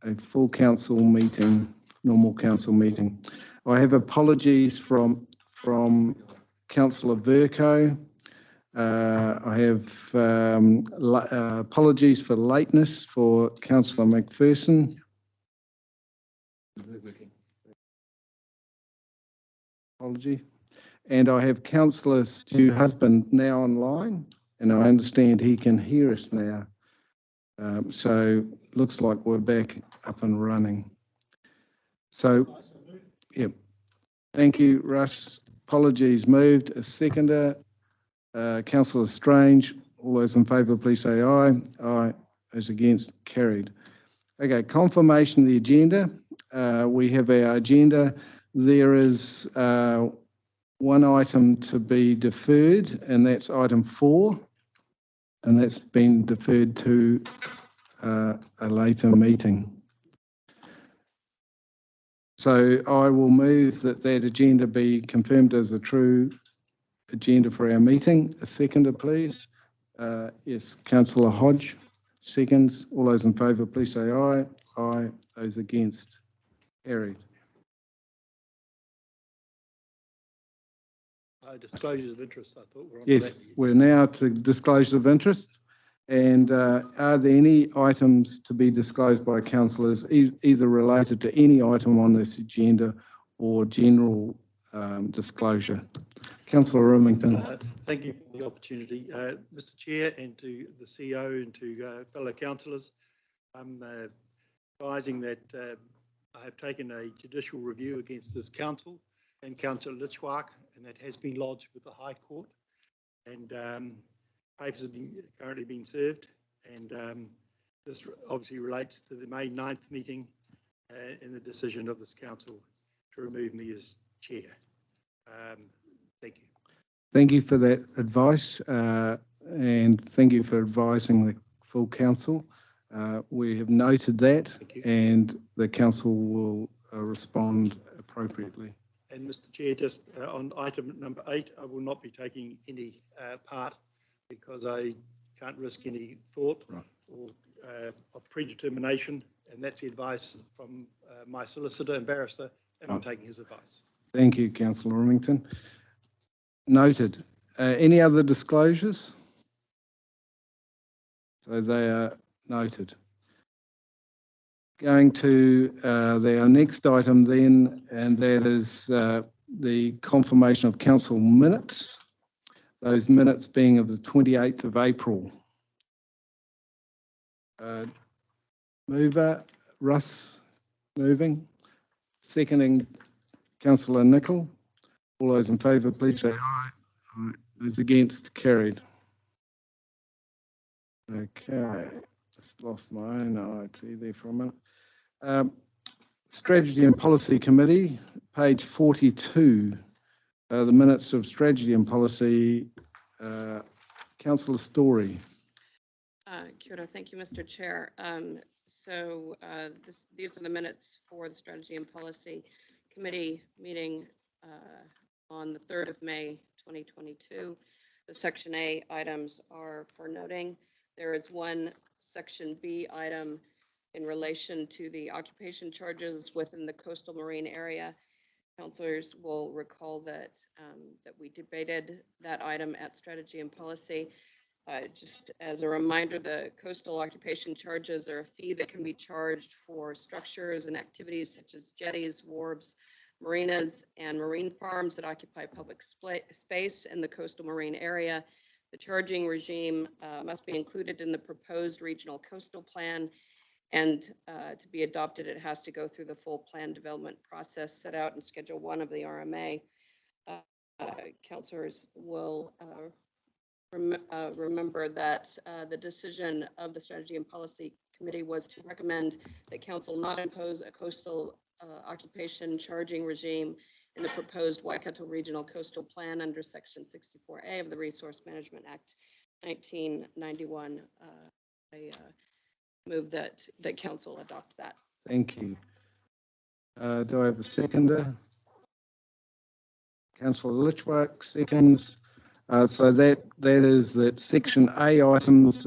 a full council meeting, normal council meeting. I have apologies from Councillor Verco. I have apologies for lateness for Councillor McPherson. Apology. And I have Councillor Stu Husband now online, and I understand he can hear us now. So looks like we're back up and running. So, yep. Thank you, Russ. Apologies moved. A seconder. Councillor Strange. All those in favour, please say aye. Aye. Those against, carried. Okay, confirmation of the agenda. We have our agenda. There is one item to be deferred, and that's item 4, and that's been deferred to a later meeting. So I will move that agenda be confirmed as a true agenda for our meeting. A seconder, please. Yes, Councillor Hodge, seconds. All those in favour, please say aye. Aye. Those against, carried. Disclosures of interest, I thought we're on. Yes, we're now to disclosure of interest. And are there any items to be disclosed by councillors, either related to any item on this agenda or general disclosure? Councillor Remington. Thank you for the opportunity. Mr Chair, and to the CEO and to fellow councillors, I'm advising that I have taken a judicial review against this council and Councillor Litchwark, and that has been lodged with the High Court. And papers have currently been served, and this obviously relates to the May 9th meeting and the decision of this council to remove me as chair. Thank you. Thank you for that advice, and thank you for advising the full council. We have noted that, and the council will respond appropriately. And Mr Chair, just on item number 8, I will not be taking any part, because I can't risk any thought or of predetermination, and that's the advice from my solicitor and barrister, and I'm taking his advice. Thank you, Councillor Remington. Noted. Any other disclosures? So they are noted. Going to our next item then, and that is the confirmation of council minutes. Those minutes being of the 28th of April. Mover, Russ, moving. Seconding, Councillor Nicol. All those in favour, please say aye. Aye. Those against, carried. Okay, just lost my own IT there for a minute. Strategy and Policy Committee, page 42. The minutes of Strategy and Policy, Councillor Story. Kia ora. Thank you, Mr. Chair. These are the minutes for the Strategy and Policy Committee meeting on the 3rd of May, 2022. The Section A items are for noting. There is one Section B item in relation to the occupation charges within the coastal marine area. Councillors will recall that that we debated that item at Strategy and Policy. Just as a reminder, the coastal occupation charges are a fee that can be charged for structures and activities such as jetties, wharves, marinas, and marine farms that occupy public space in the coastal marine area. The charging regime must be included in the proposed regional coastal plan, and to be adopted, it has to go through the full plan development process set out in Schedule 1 of the RMA. Councillors will remember that the decision of the Strategy and Policy Committee was to recommend that Council not impose a coastal occupation charging regime in the proposed Waikato Regional Coastal Plan under Section 64A of the Resource Management Act 1991. I move that Council adopt that. Thank you. Do I have a seconder? Councillor Litchwark seconds. So that is that Section A items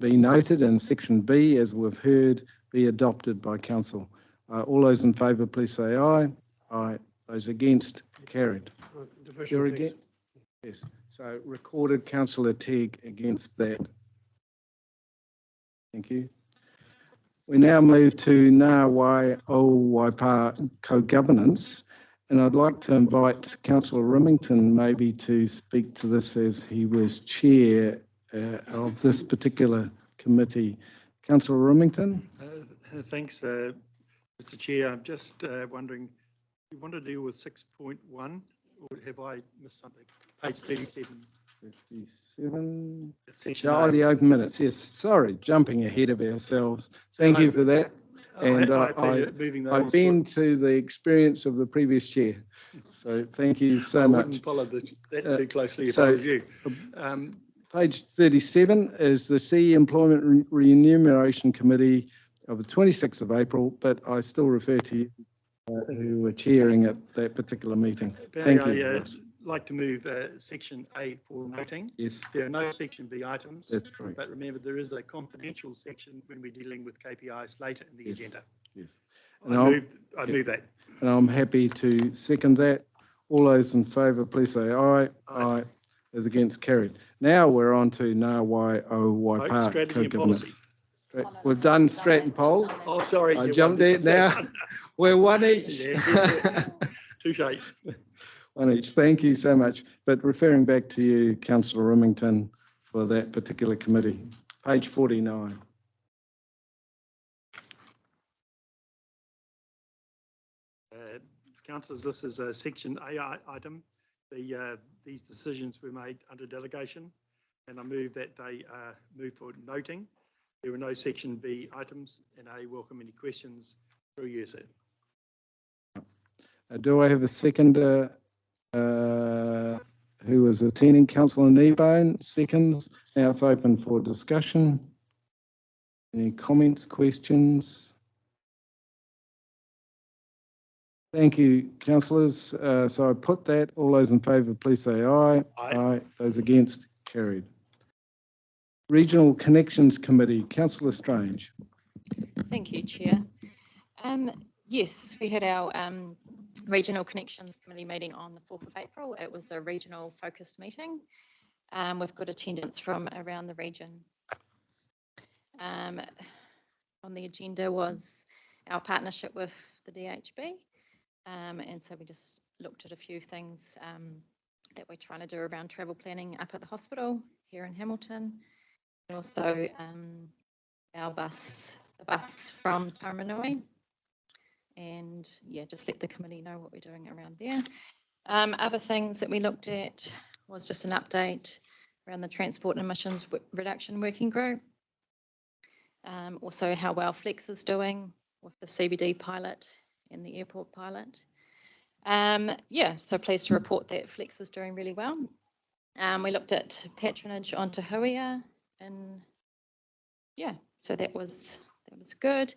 be noted, and Section B, as we've heard, be adopted by council. All those in favour, please say aye. Aye. Those against, carried. You're against? Yes. So recorded councillor Teague against that. Thank you. We now move to Ngā Wai o Waipa co-governance, and I'd like to invite Councillor Rimington maybe to speak to this as he was chair of this particular committee. Councillor Rimington? Thanks, Mr. Chair. I'm just wondering, do you want to deal with 6.1 or have I missed something? Page 37. 57. Section Oh, A. the open minutes. Yes, sorry, jumping ahead of ourselves. Thank you for that. And I've been to the experience of the previous chair. So thank you so much. I wouldn't follow that too closely if so, I was you. Page 37 is the CE Employment Remuneration Committee of the 26th of April, but I still refer to you who were chairing at that particular meeting. Thank you. I'd like to move section A for noting. Yes. There are no section B items. That's correct. But remember, there is a confidential section when we're dealing with KPIs later in the agenda. Yes. And I move that. And I'm happy to second that. All those in favour, please say aye. Aye. Those against, carried. Now we're on to Ngā Wai o Waipa strategy and policy. We've done Stratton Poll. Oh, sorry. I jumped there now. We're one each. Yeah. Touche. One each. Thank you so much. But referring back to you, Councillor Rimington, for that particular committee. Page 49. Councillors, this is a section A item. These decisions were made under delegation, and I move that they move for noting. There were no section B items, and I welcome any questions through you, sir. Do I have a seconder who is attending? Councillor Kneebone, seconds. Now it's open for discussion. Any comments, questions? Thank you, councillors. So I put that. All those in favour, please say aye. Aye. Those against, carried. Regional Connections Committee, Councillor Strange. Thank you, Chair. Yes, we had our Regional Connections Committee meeting on the 4th of April. It was a regional focused meeting. We've got attendance from around the region. On the agenda was our partnership with the DHB. And so we just looked at a few things that we're trying to do around travel planning up at the hospital here in Hamilton. And also the bus from Tauranui. And yeah, just let the committee know what we're doing around there. Other things that we looked at was just an update around the Transport Emissions Reduction Working Group. Also how well Flex is doing with the CBD pilot and the airport pilot. Yeah, so pleased to report that Flex is doing really well. We looked at patronage on Te Huia, and yeah, so that was good.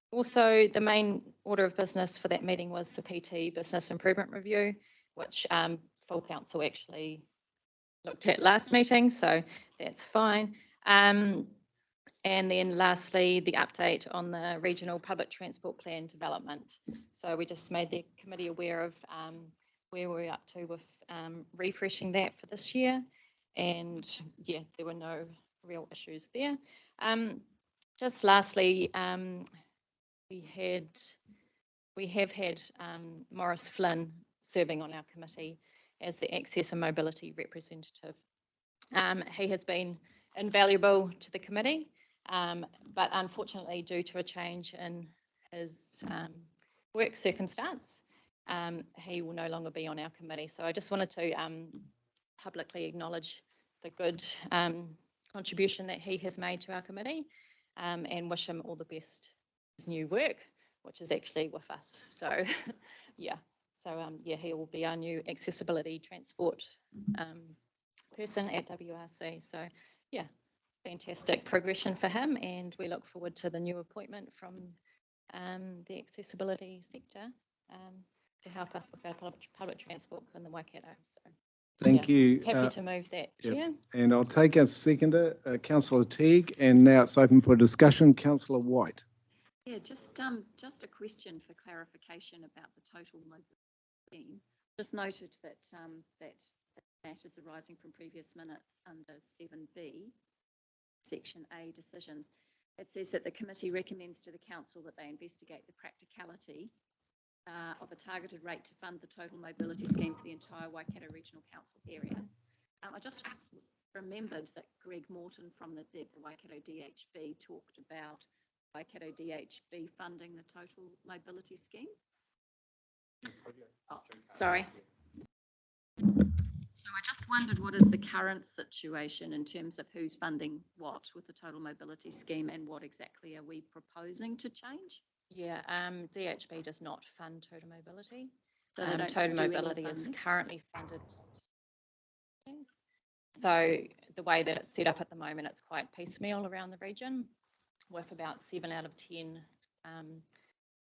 Also, the main order of business for that meeting was the PT Business Improvement Review, which full council actually looked at last meeting, so that's fine. And then lastly, the update on the Regional Public Transport Plan development. So we just made the committee aware of where we're up to with refreshing that for this year. And yeah, there were no real issues there. Just lastly, we have had Maurice Flynn serving on our committee as the Access and Mobility representative. He has been invaluable to the committee, but unfortunately, due to a change in his work circumstance, he will no longer be on our committee. So I just wanted to publicly acknowledge the good contribution that he has made to our committee, and wish him all the best in his new work, which is actually with us. So yeah, yeah, he will be our new accessibility transport person at WRC. So yeah, fantastic progression for him, and we look forward to the new appointment from the accessibility sector to help us with our public transport in the Waikato. So Thank Yeah. you. Happy to move that, yep. Chair. And I'll take our seconder, Councillor Teague, and now it's open for discussion. Councillor White. Yeah, just a question for clarification about the total mobility scheme. Just noted that that matters arising from previous minutes under 7B, Section A decisions. It says that the committee recommends to the council that they investigate the practicality of a targeted rate to fund the total mobility scheme for the entire Waikato Regional Council area. I just remembered that Greg Morton from the Waikato DHB talked about Waikato DHB funding the total mobility scheme. Oh, sorry. So I just wondered, what is the current situation in terms of who's funding what with the total mobility scheme, and what exactly are we proposing to change? Yeah, DHB does not fund total mobility. So they don't Total do any mobility is funding? currently funded. So the way that it's set up at the moment, it's quite piecemeal around the region, with about 7 out of 10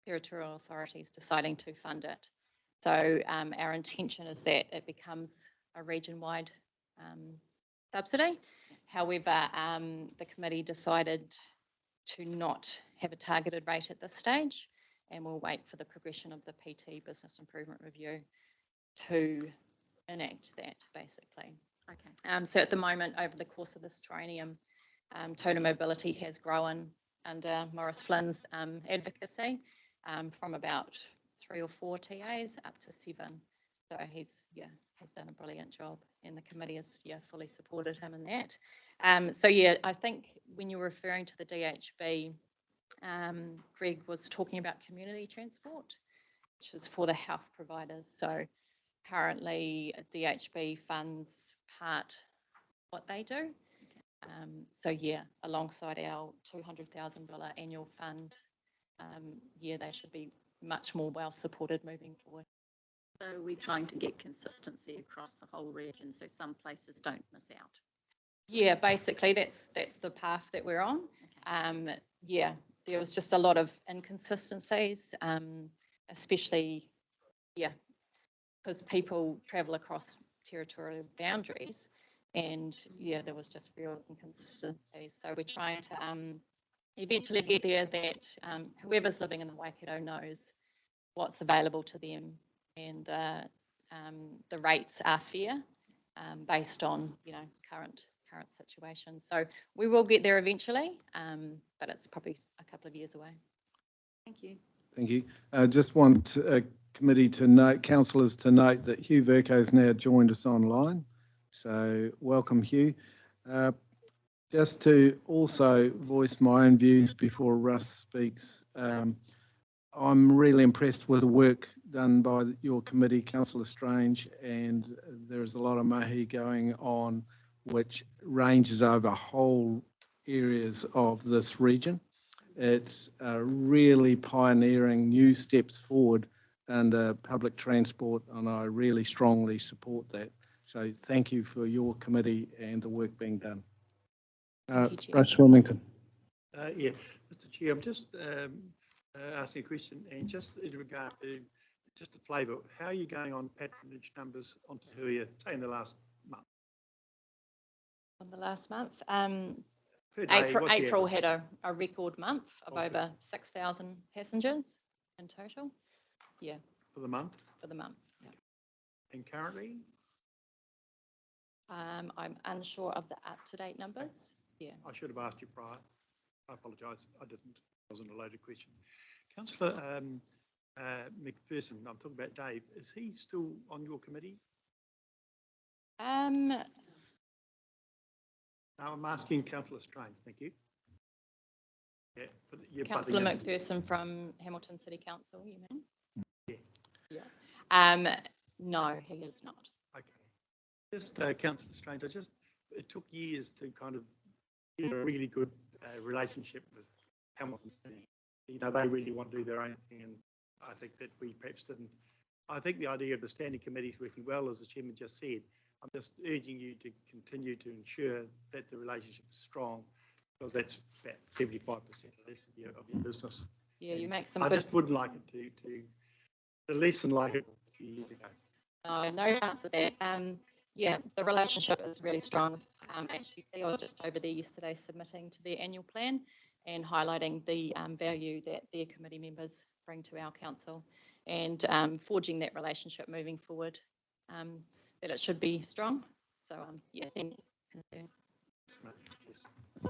territorial authorities deciding to fund it. So our intention is that it becomes a region-wide subsidy. However, the committee decided to not have a targeted rate at this stage, and we'll wait for the progression of the PT Business Improvement Review to enact that, basically. Okay. So at the moment, over the course of this triennium, total mobility has grown under Maurice Flynn's advocacy from about 3 or 4 TAs up to 7. So he's done a brilliant job, and the committee has fully supported him in that. So I think when you're referring to the DHB, Greg was talking about community transport, which is for the health providers. So currently DHB funds part what they do. So alongside our $200,000 annual fund, they should be much more well supported moving forward. So we're trying to get consistency across the whole region, so some places don't miss out. Yeah, basically that's the path that we're on. Okay. There was just a lot of inconsistencies, especially because people travel across territorial boundaries, and there was just real inconsistencies. So we're trying to eventually get there that whoever's living in the Waikato knows what's available to them, and the rates are fair based on current situation. So we will get there eventually, but it's probably a couple of years away. Thank you. Thank you. Just want committee to note, councillors to note that Hugh Verco has now joined us online. So welcome, Hugh. Just to also voice my own views before Russ speaks, I'm really impressed with the work done by your committee, Councillor Strange, and there is a lot of mahi going on which ranges over whole areas of this region. It's really pioneering new steps forward under public transport, and I really strongly support that. So thank you for your committee and the work being done. Russ Wilmington. Mr. Chair, I'm just asking a question, and just in regard to just a flavour, how are you going on patronage numbers on Te Huia, say in the last month? On the last month, April had a record month of over 6,000 passengers in total. Yeah. For the month? For the month, yeah. And currently? I'm unsure of the up-to-date numbers. Yeah. I should have asked you prior. I apologise. I didn't. It wasn't a loaded question. Councillor McPherson, I'm talking about Dave. Is he still on your committee? No, I'm asking Councillor Strange. Thank you. Yeah, Councillor McPherson from Hamilton City Council, you mean? Yeah. No, he is not. Okay. Just Councillor Strange, it took years to kind of get a really good relationship with Hamilton City. They really want to do their own thing, and I think that we perhaps didn't. I think the idea of the standing committee is working well, as the chairman just said. I'm just urging you to continue to ensure that the relationship is strong, because that's about 75% of your business. Yeah, you make some. I just wouldn't like it to lessen like it a few years ago. No chance of that. Yeah, the relationship is really strong. HCC, I was just over there yesterday submitting to their annual plan and highlighting the value that their committee members bring to our council, and forging that relationship moving forward, that it should be strong. So yeah, thank you.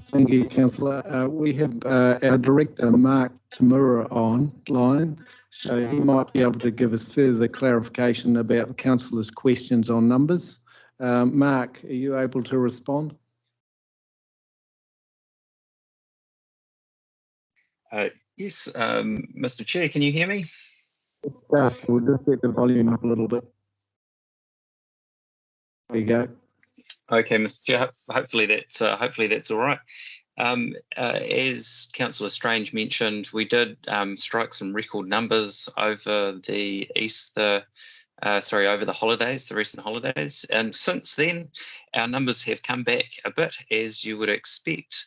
Thank you, Councillor. We have our Director, Mark Tamura, online, so he might be able to give us further clarification about Councillor's questions on numbers. Mark, are you able to respond? Yes, Mr. Chair, can you hear me? Yes, we'll just get the volume up a little bit. There you go. Okay, Mr. Chair, hopefully that's all right. As Councillor Strange mentioned, we did strike some record numbers over the over the holidays, the recent holidays, and since then our numbers have come back a bit, as you would expect.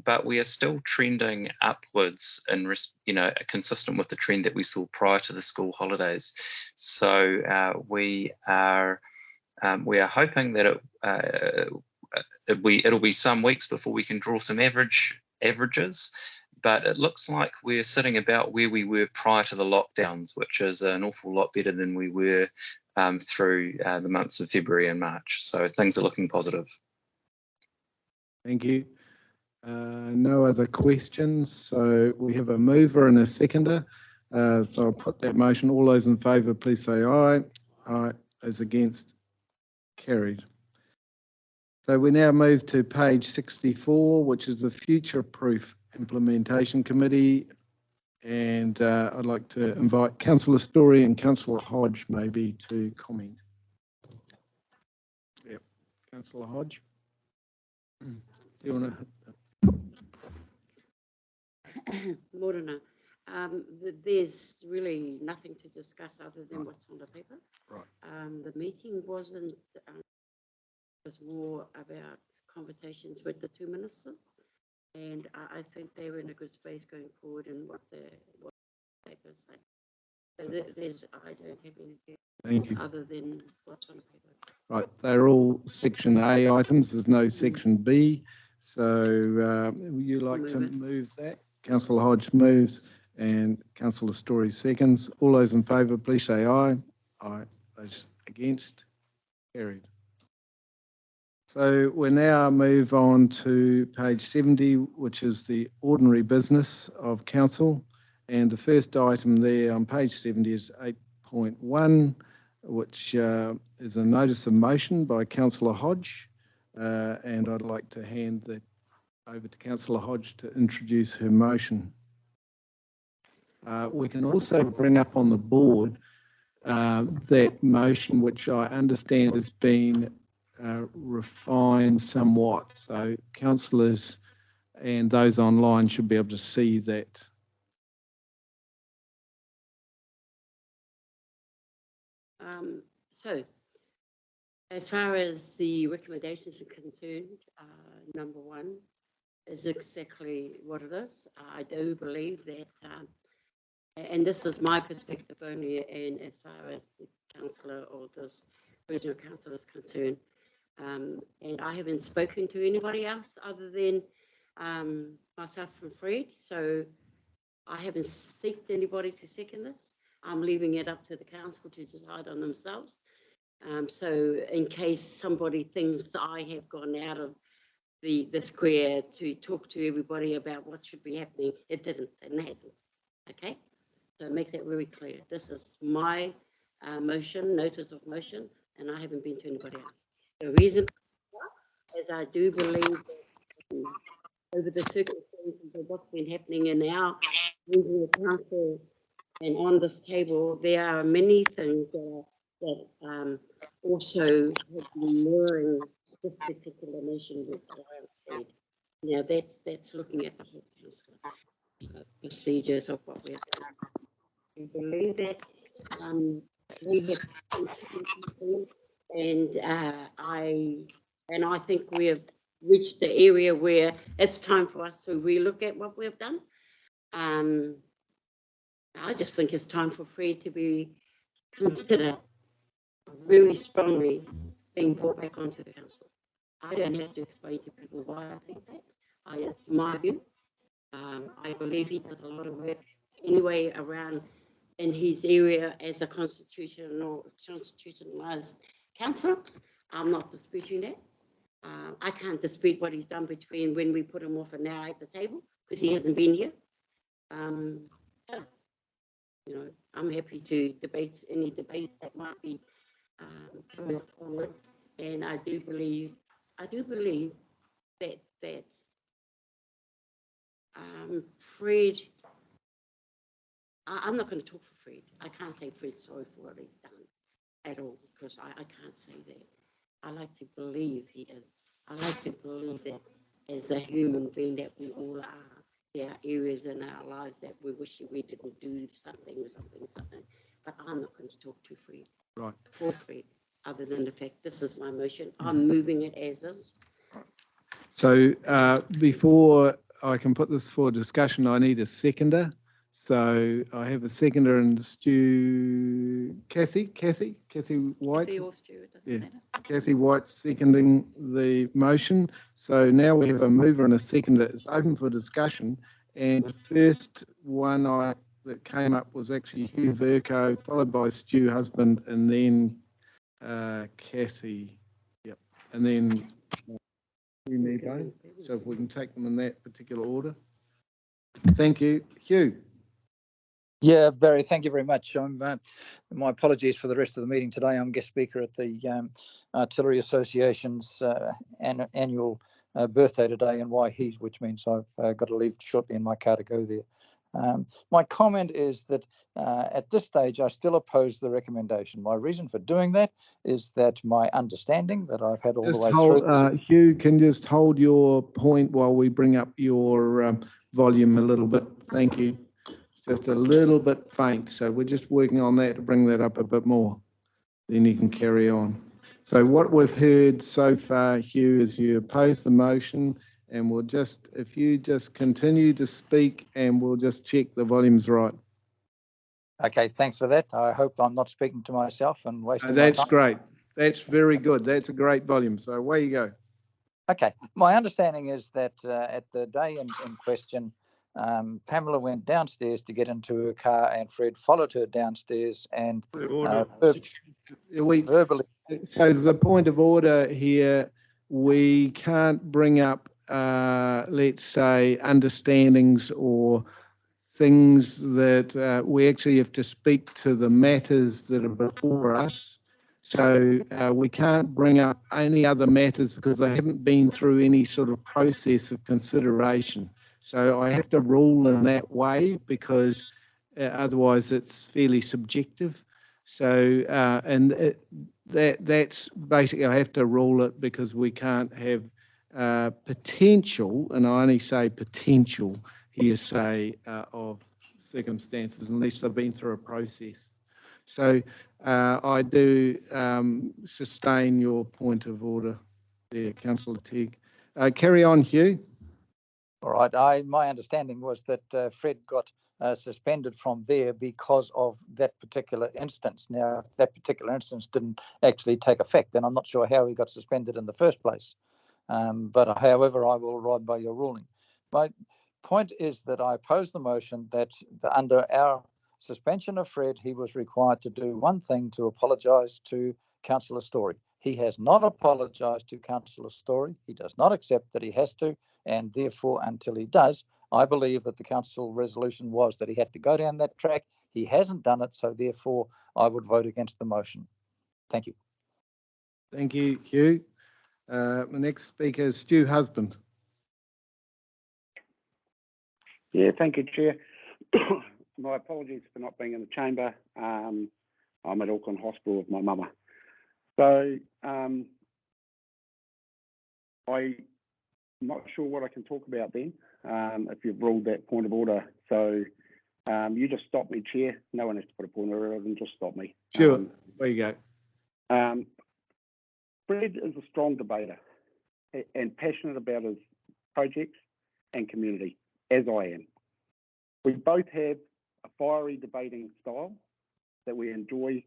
But we are still trending upwards and, consistent with the trend that we saw prior to the school holidays. So we are hoping that it'll be some weeks before we can draw some averages, but it looks like we're sitting about where we were prior to the lockdowns, which is an awful lot better than we were through the months of February and March. So things are looking positive. Thank you. No other questions. So we have a mover and a seconder. So I'll put that motion. All those in favour, please say aye. Aye. Those against? Carried. So we now move to page 64, which is the Future Proof Implementation Committee. And I'd like to invite Councillor Story and Councillor Hodge maybe to comment. Yep. Councillor Hodge. Do you want to? Morena, there's really nothing to discuss other than what's on the paper. Right. The meeting was more about conversations with the two ministers, and I think they were in a good space going forward in what the papers say. So I don't have anything other than what's on the paper. Right, they're all Section A items. There's no Section B. So would you like to move that? Councillor Hodge moves and Councillor Story seconds. All those in favour, please say aye. Aye. Those against? Carried. So we now move on to page 70, which is the ordinary business of council. And the first item there on page 70 is 8.1, which is a notice of motion by Councillor Hodge. And I'd like to hand that over to Councillor Hodge to introduce her motion. We can also bring up on the board that motion, which I understand has been refined somewhat. So councillors and those online should be able to see that. So as far as the recommendations are concerned, number one is exactly what it is. I do believe that, and this is my perspective only, and as far as the councillor or this regional council is concerned, and I haven't spoken to anybody else other than myself and Fred, so I haven't sought anybody to second this. I'm leaving it up to the council to decide on themselves. So in case somebody thinks I have gone out of the square to talk to everybody about what should be happening, it didn't and hasn't. Okay, so make that very clear. This is my motion, notice of motion, and I haven't been to anybody else. The reason is I do believe that over the circumstances of what's been happening in our regional council and on this table, there are many things that also have been mirroring this particular motion with what I said. Now that's looking at the whole council procedures of what we have done. We believe that we have, and I think we have reached the area where it's time for us to relook at what we've done. I just think it's time for Fred to be considered very strongly being brought back onto the council. I don't have to explain to people why I think that. It's my view. I believe he does a lot of work anyway around in his area as a constitutionalised councillor. I'm not disputing that. I can't dispute what he's done between when we put him off and now at the table because he hasn't been here. Yeah. You know, I'm happy to debate any debates that might be coming forward, and I do believe that Fred. I'm not going to talk for Fred. I can't say Fred's sorry for what he's done at all because I can't say that. I like to believe he is. I like to believe that as a human being that we all are, there are areas in our lives that we wish we didn't do something. But I'm not going to talk to Fred. Right. For Fred, other than the fact this is my motion. I'm moving it as is. So before I can put this for discussion, I need a seconder. So I have a seconder and Stu, Kathy White. Kathy or Stu, it doesn't matter. Kathy White seconding the motion. So now we have a mover and a seconder. It's open for discussion. And the first one that came up was actually Hugh Verco, followed by Stu Husband, and then Kathy. Yep. And then we need one. So if we can take them in that particular order. Thank you. Hugh. Yeah, Barry, thank you very much. My apologies for the rest of the meeting today. I'm guest speaker at the Artillery Association's annual birthday today in Waihi, which means I've got to leave shortly in my car to go there. My comment is that at this stage, I still oppose the recommendation. My reason for doing that is that my understanding that I've had all the way through. Hugh, can you just hold your point while we bring up your volume a little bit? Thank you. Just a little bit faint, so we're just working on that to bring that up a bit more. Then you can carry on. So what we've heard so far, Hugh, is you oppose the motion, and we'll just, if you just continue to speak, and we'll just check the volume's right. Okay, thanks for that. I hope I'm not speaking to myself and wasting my time. That's great. That's very good. That's a great volume. So away you go. Okay, my understanding is that at the day in question, Pamela went downstairs to get into her car and Fred followed her downstairs and verbally. So as a point of order here, we can't bring up, let's say, understandings or things that we actually have to speak to the matters that are before us. So we can't bring up any other matters because they haven't been through any sort of process of consideration. So I have to rule in that way because otherwise it's fairly subjective. So that's basically, I have to rule it because we can't have potential, and I only say potential hearsay of circumstances unless they've been through a process. So I do sustain your point of order there, Councillor Teague. Carry on, Hugh. All right. My understanding was that Fred got suspended from there because of that particular instance. Now, if that particular instance didn't actually take effect, then I'm not sure how he got suspended in the first place. But however, I will ride by your ruling. My point is that I oppose the motion that under our suspension of Fred, he was required to do one thing: to apologise to Councillor Story. He has not apologised to Councillor Story. He does not accept that he has to, and therefore, until he does, I believe that the council resolution was that he had to go down that track. He hasn't done it, so therefore, I would vote against the motion. Thank you. Thank you, Hugh. The next speaker is Stu Husband. Yeah, thank you, Chair. My apologies for not being in the chamber. I'm at Auckland Hospital with my mama. So I'm not sure what I can talk about then, if you've ruled that point of order. So you just stop me, Chair. No one has to put a point of order and just stop me. Sure, there you go. Fred is a strong debater and passionate about his projects and community, as I am. We both have a fiery debating style that we enjoy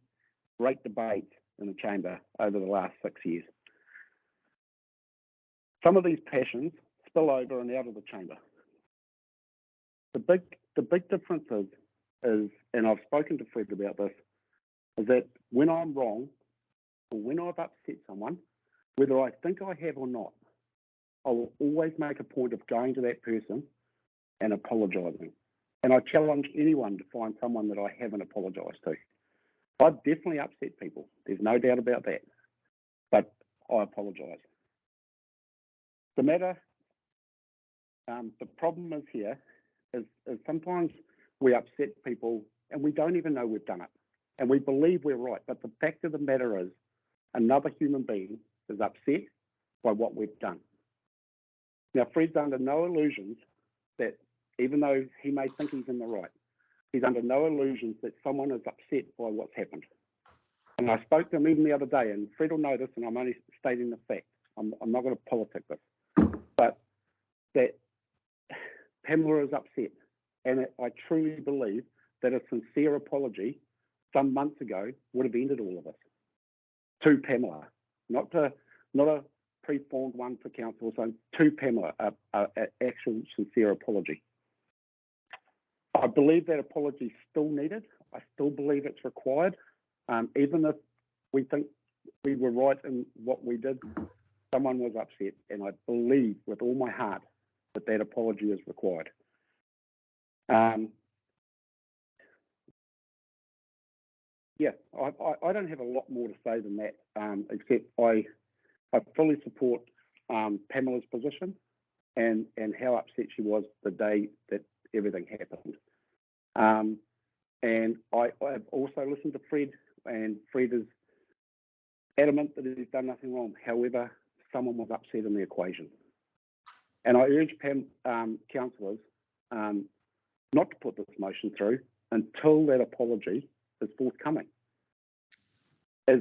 great debate in the chamber over the last 6 years. Some of these passions spill over and out of the chamber. The big difference is, and I've spoken to Fred about this, is that when I'm wrong or when I've upset someone, whether I think I have or not, I will always make a point of going to that person and apologising. And I challenge anyone to find someone that I haven't apologised to. I've definitely upset people. There's no doubt about that. But I apologise. The matter, the problem is here is sometimes we upset people and we don't even know we've done it. And we believe we're right. But the fact of the matter is another human being is upset by what we've done. Now, Fred's under no illusions that even though he may think he's in the right, he's under no illusions that someone is upset by what's happened. And I spoke to him even the other day, and Fred will know this, and I'm only stating the fact. I'm not going to politic this. But that Pamela is upset. And I truly believe that a sincere apology some months ago would have ended all of this. To Pamela, not a pre-formed one for council, so to Pamela, an actual sincere apology. I believe that apology is still needed. I still believe it's required. Even if we think we were right in what we did, someone was upset, and I believe with all my heart that apology is required. Yeah, I don't have a lot more to say than that, except I fully support Pamela's position and how upset she was the day that everything happened. And I've also listened to Fred, and Fred is adamant that he's done nothing wrong. However, someone was upset in the equation. And I urge councillors not to put this motion through until that apology is forthcoming. I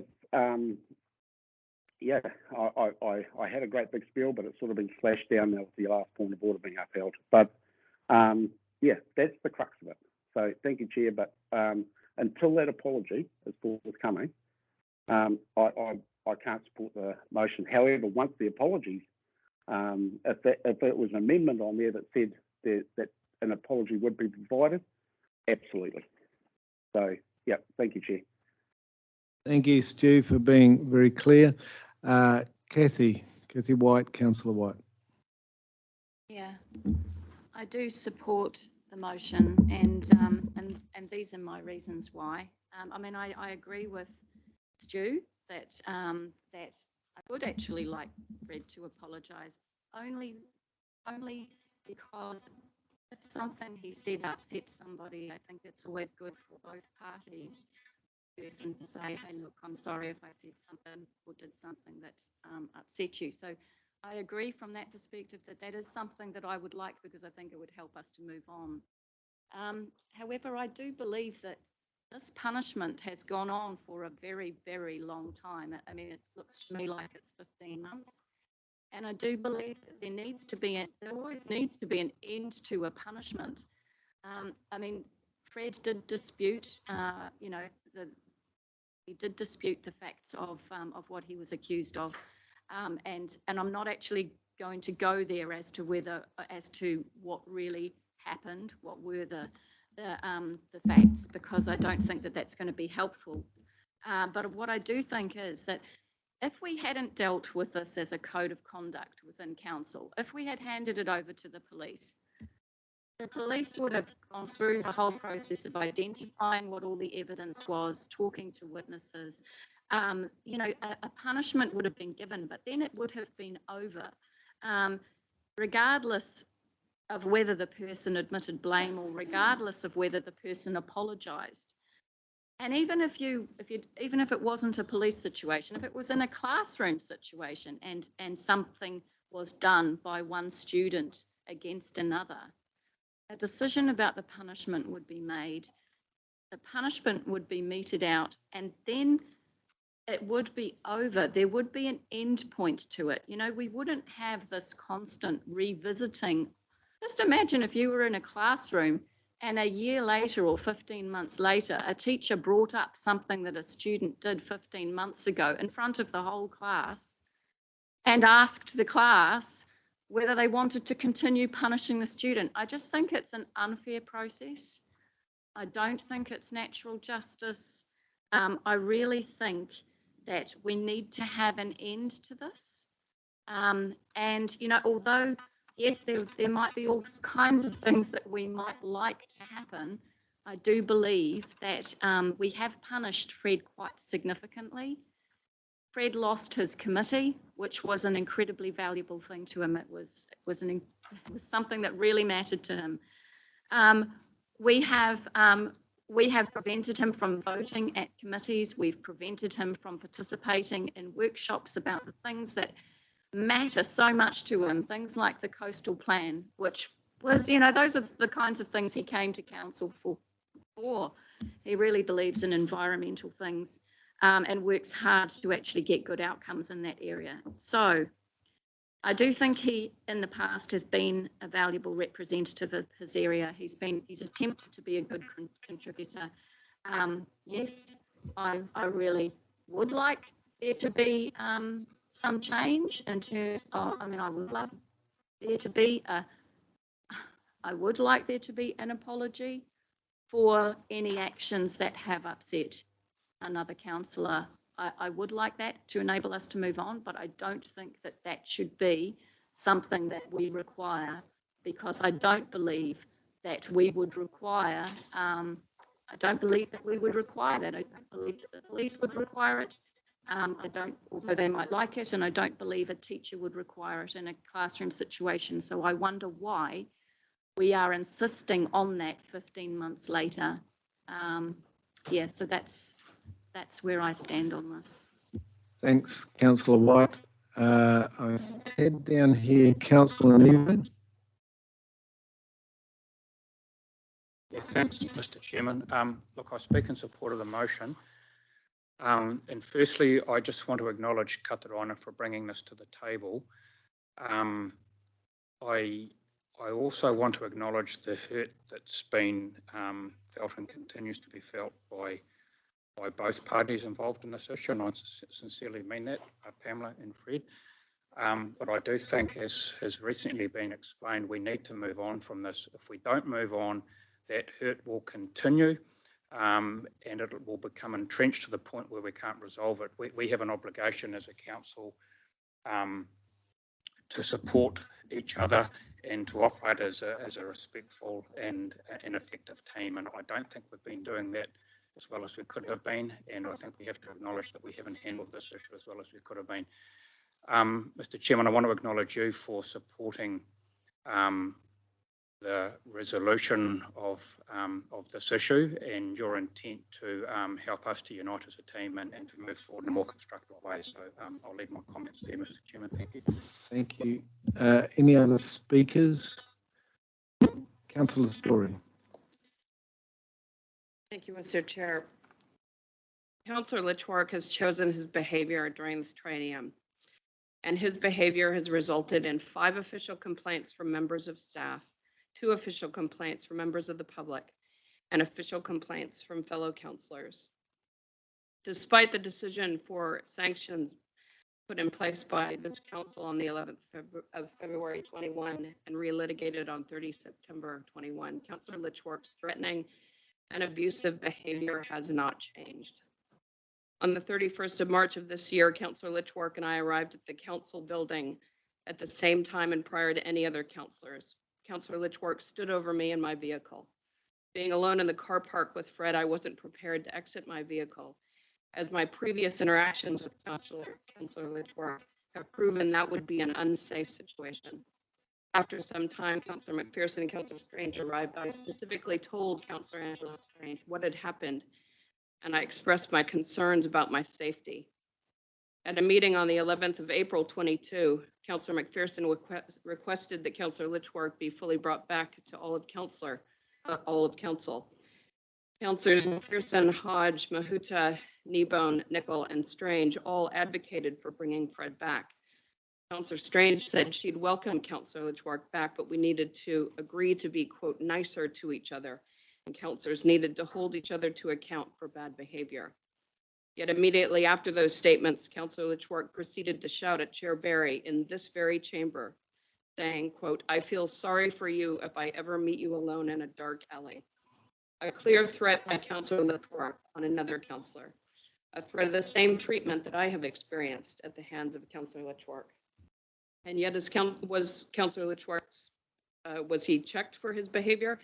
had a great big spiel, but it's sort of been slashed down now with the last point of order being upheld. But that's the crux of it. So thank you, Chair. But until that apology is forthcoming, I can't support the motion. However, once the apologies, if it was an amendment on there that said that an apology would be provided, absolutely. So, yeah, thank you, Chair. Thank you, Stu, for being very clear. Kathy White, Councillor White. Yeah, I do support the motion, and these are my reasons why. I agree with Stu that that I would actually like Fred to apologise, only because if something he said upset somebody, I think it's always good for both parties person to say, hey, look, I'm sorry if I said something or did something that upset you. So I agree from that perspective that is something that I would like, because I think it would help us to move on. However, I do believe that this punishment has gone on for a very, very long time. I mean, it looks to me like it's 15 months. And I do believe that there always needs to be an end to a punishment. Fred did dispute, he did dispute the facts of what he was accused of, and I'm not actually going to go there as to what really happened, what were the facts, because I don't think that that's going to be helpful. But what I do think is that if we hadn't dealt with this as a code of conduct within council, if we had handed it over to the police would have gone through the whole process of identifying what all the evidence was, talking to witnesses. A punishment would have been given, but then it would have been over, regardless of whether the person admitted blame or regardless of whether the person apologised. And even if it wasn't a police situation, if it was in a classroom situation and something was done by one student against another, a decision about the punishment would be made, the punishment would be meted out, and then it would be over. There would be an end point to it. We wouldn't have this constant revisiting. Just imagine if you were in a classroom and a year later or 15 months later, a teacher brought up something that a student did 15 months ago in front of the whole class and asked the class whether they wanted to continue punishing the student. I just think it's an unfair process. I don't think it's natural justice. I really think that we need to have an end to this. And, you know, although, yes, there might be all kinds of things that we might like to happen, I do believe that we have punished Fred quite significantly. Fred lost his committee, which was an incredibly valuable thing to him. It was something that really mattered to him. We have prevented him from voting at committees. We've prevented him from participating in workshops about the things that matter so much to him, things like the coastal plan, which was, you know, those are the kinds of things he came to council for. He really believes in environmental things and works hard to actually get good outcomes in that area. So I do think he, in the past, has been a valuable representative of his area. He's attempted to be a good contributor. Yes, I really would like there to be some change in terms of, I mean, I would like there to be an apology for any actions that have upset another councillor. I would like that to enable us to move on, but I don't think that that should be something that we require, because I don't believe that we would require, I don't believe that we would require that. I don't believe that the police would require it. Although they might like it, and I don't believe a teacher would require it in a classroom situation. So I wonder why we are insisting on that 15 months later. Yeah, so that's where I stand on this. Thanks, Councillor White. I've head down here, Councillor Newman. Yeah, thanks, Mr. Chairman. Look, I speak in support of the motion. And firstly, I just want to acknowledge Katarina for bringing this to the table. I also want to acknowledge the hurt that's been felt and continues to be felt by both parties involved in this issue, and I sincerely mean that, Pamela and Fred. But I do think, as has recently been explained, we need to move on from this. If we don't move on, that hurt will continue, and it will become entrenched to the point where we can't resolve it. We have an obligation as a council to support each other and to operate as a respectful and an effective team, and I don't think we've been doing that as well as we could have been, and I think we have to acknowledge that we haven't handled this issue as well as we could have been. Mr. Chairman, I want to acknowledge you for supporting the resolution of this issue and your intent to help us to unite as a team and to move forward in a more constructive way. So I'll leave my comments there, Mr. Chairman. Thank you. Thank you. Any other speakers? Councillor Story. Thank you, Mr. Chair. Councillor Litchwork has chosen his behavior during this triennium, and his behavior has resulted in 5 official complaints from members of staff, 2 official complaints from members of the public, and official complaints from fellow councillors. Despite the decision for sanctions put in place by this council on the 11th of February 21 and re-litigated on 30 September 21, Councillor Litchwork's threatening and abusive behavior has not changed. On the 31st of March of this year, Councillor Litchwork and I arrived at the council building at the same time and prior to any other councillors. Councillor Litchwork stood over me in my vehicle. Being alone in the car park with Fred, I wasn't prepared to exit my vehicle, as my previous interactions with Councillor Litchwork have proven that would be an unsafe situation. After some time, Councillor McPherson and Councillor Strange arrived. I specifically told Councillor Angela Strange what had happened, and I expressed my concerns about my safety. At a meeting on the 11th of April 22, Councillor McPherson requested that Councillor Litchwork be fully brought back to all of council. Councillors McPherson, Hodge, Mahuta, Kneebone, Nickel, and Strange all advocated for bringing Fred back. Councillor Strange said she'd welcome Councillor Litchwork back, but we needed to agree to be, quote, nicer to each other and councillors needed to hold each other to account for bad behavior. Yet immediately after those statements, Councillor Litchwork proceeded to shout at Chair Barry in this very chamber, saying, quote, "I feel sorry for you if I ever meet you alone in a dark alley." A clear threat by Councillor Litchwork on another councillor. A threat of the same treatment that I have experienced at the hands of Councillor Litchwork. And yet, was Councillor Litchwork's, was he checked for his behavior?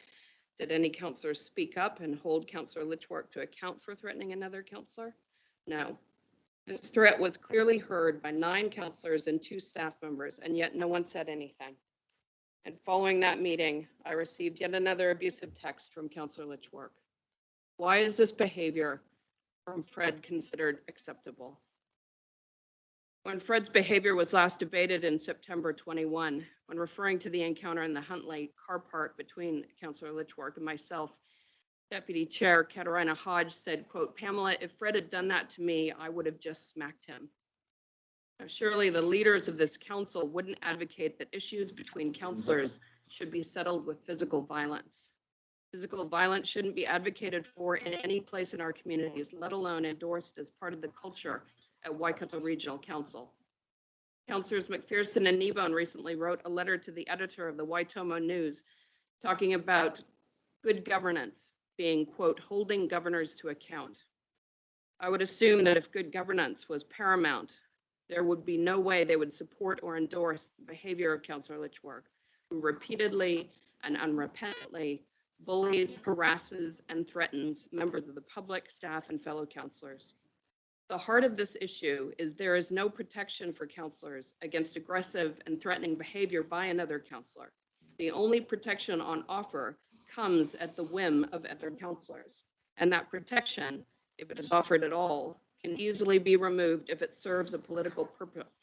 Did any councillor speak up and hold Councillor Litchwork to account for threatening another councillor? No. This threat was clearly heard by 9 councillors and 2 staff members, and yet no one said anything. And following that meeting, I received yet another abusive text from Councillor Litchwork. Why is this behavior from Fred considered acceptable? When Fred's behavior was last debated in September 21, when referring to the encounter in the Huntley car park between Councillor Litchwork and myself, Deputy Chair Katarina Hodge said, quote, "Pamela, if Fred had done that to me, I would have just smacked him." Now, surely the leaders of this council wouldn't advocate that issues between councillors should be settled with physical violence. Physical violence shouldn't be advocated for in any place in our communities, let alone endorsed as part of the culture at Waikato Regional Council. Councillors McPherson and Kneebone recently wrote a letter to the editor of the Waitomo News talking about good governance being, quote, holding governors to account. I would assume that if good governance was paramount, there would be no way they would support or endorse the behavior of Councillor Litchwork, who repeatedly and unrepentantly bullies, harasses, and threatens members of the public, staff, and fellow councillors. The heart of this issue is there is no protection for councillors against aggressive and threatening behavior by another councillor. The only protection on offer comes at the whim of other councillors, and that protection, if it is offered at all, can easily be removed if it serves a political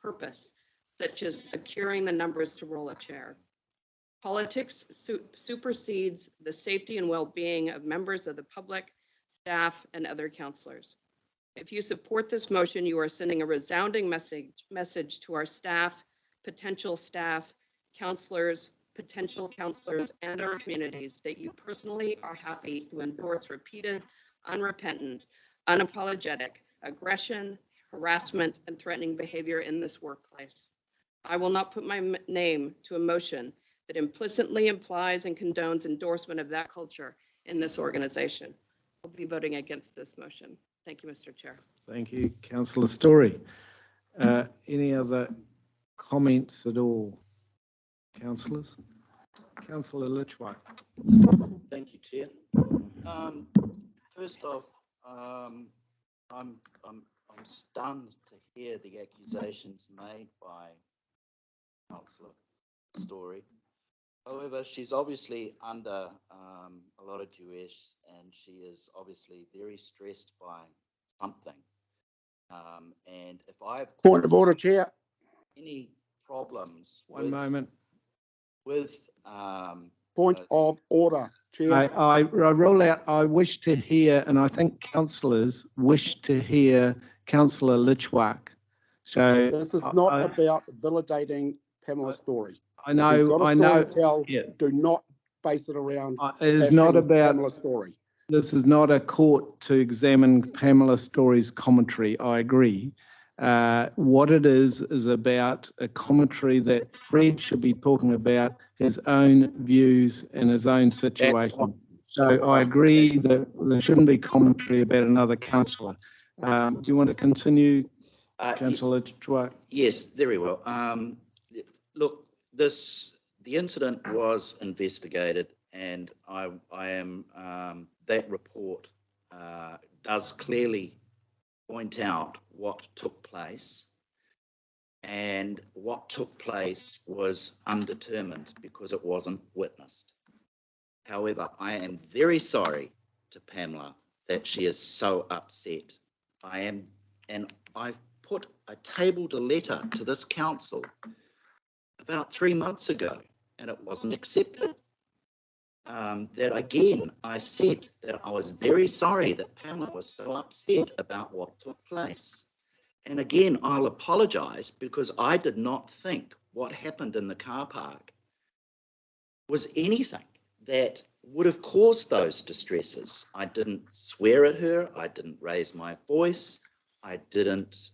purpose, such as securing the numbers to roll a chair. Politics supersedes the safety and well-being of members of the public, staff, and other councillors. If you support this motion, you are sending a resounding message to our staff, potential councillors, potential councillors, and our communities that you personally are happy to endorse repeated, unrepentant, unapologetic aggression, harassment, and threatening behavior in this workplace. I will not put my name to a motion that implicitly implies and condones endorsement of that culture in this organization. I'll be voting against this motion. Thank you, Mr. Chair. Thank you, Councillor Story. Any other comments at all, councillors? Councillor Litchwork. Thank you, Chair. First off, I'm stunned to hear the accusations made by Councillor Story. However, she's obviously under a lot of duress, and she is obviously very stressed by something. And if I've point of order, Chair. Any problems One moment. With point of order, Chair. I roll out. I wish to hear, and I think councillors wish to hear Councillor Litchwork. So this is not about validating Pamela's story. I know. I know. Yeah. Do not base it around. It is not about Pamela's story. This is not a court to examine Pamela Story's commentary. I agree. What it is about a commentary that Fred should be talking about his own views and his own situation. So I agree that there shouldn't be commentary about another councillor. Do you want to continue, Councillor Litchwork? Yes, very well. Look, the incident was investigated, and I am that report does clearly point out what took place, and what took place was undetermined because it wasn't witnessed. However, I am very sorry to Pamela that she is so upset. I've tabled a letter to this council about 3 months ago, and it wasn't accepted. That again, I said that I was very sorry that Pamela was so upset about what took place. And again, I'll apologise because I did not think what happened in the car park was anything that would have caused those distresses. I didn't swear at her. I didn't raise my voice. I didn't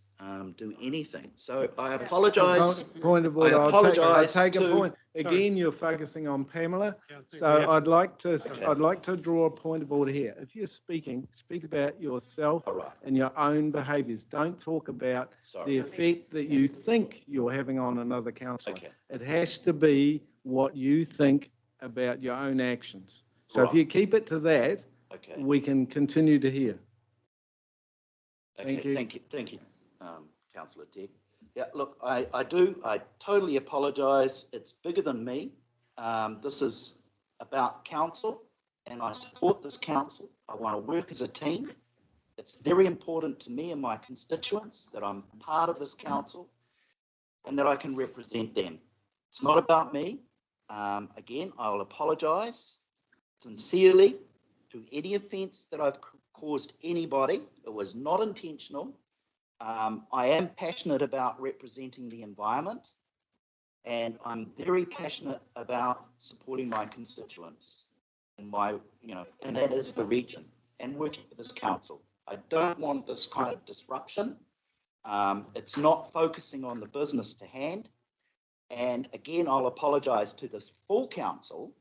do anything. So I apologise. Point of order. I I'll apologise take a to- point. Again, you're focusing on Pamela. So I'd like to, Okay. I'd like to draw a point of order here. If you're speaking, speak about yourself All right. and your own behaviours. Don't talk about the Sorry. effect that you think you're having on another councillor. Okay. It has to be what you think about your own actions. So if Right. you keep it to that, Okay. we can continue to hear. Thank Okay. you. Thank you, Councillor Ted. Yeah, look, I totally apologise. It's bigger than me. This is about council, and I support this council. I want to work as a team. It's very important to me and my constituents that I'm part of this council and that I can represent them. It's not about me. Again, I'll apologise sincerely to any offence that I've caused anybody. It was not intentional. I am passionate about representing the environment, and I'm very passionate about supporting my constituents and and that is the region, and working for this council. I don't want this kind of disruption. It's not focusing on the business to hand. And again, I'll apologise to this full council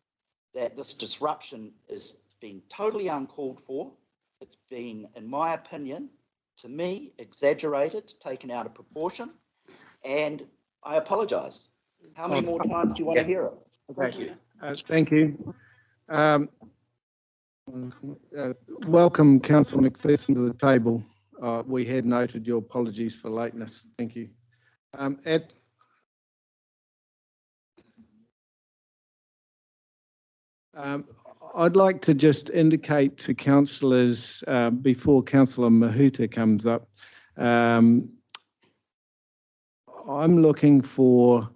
that this disruption has been totally uncalled for. It's been, in my opinion, to me, exaggerated, taken out of proportion, and I apologise. How many more times do you want to hear it? Thank you. Thank you. Welcome, Councillor McPherson, to the table. We had noted your apologies for lateness. Thank you. I'd like to just indicate to councillors before Councillor Mahuta comes up, I'm looking for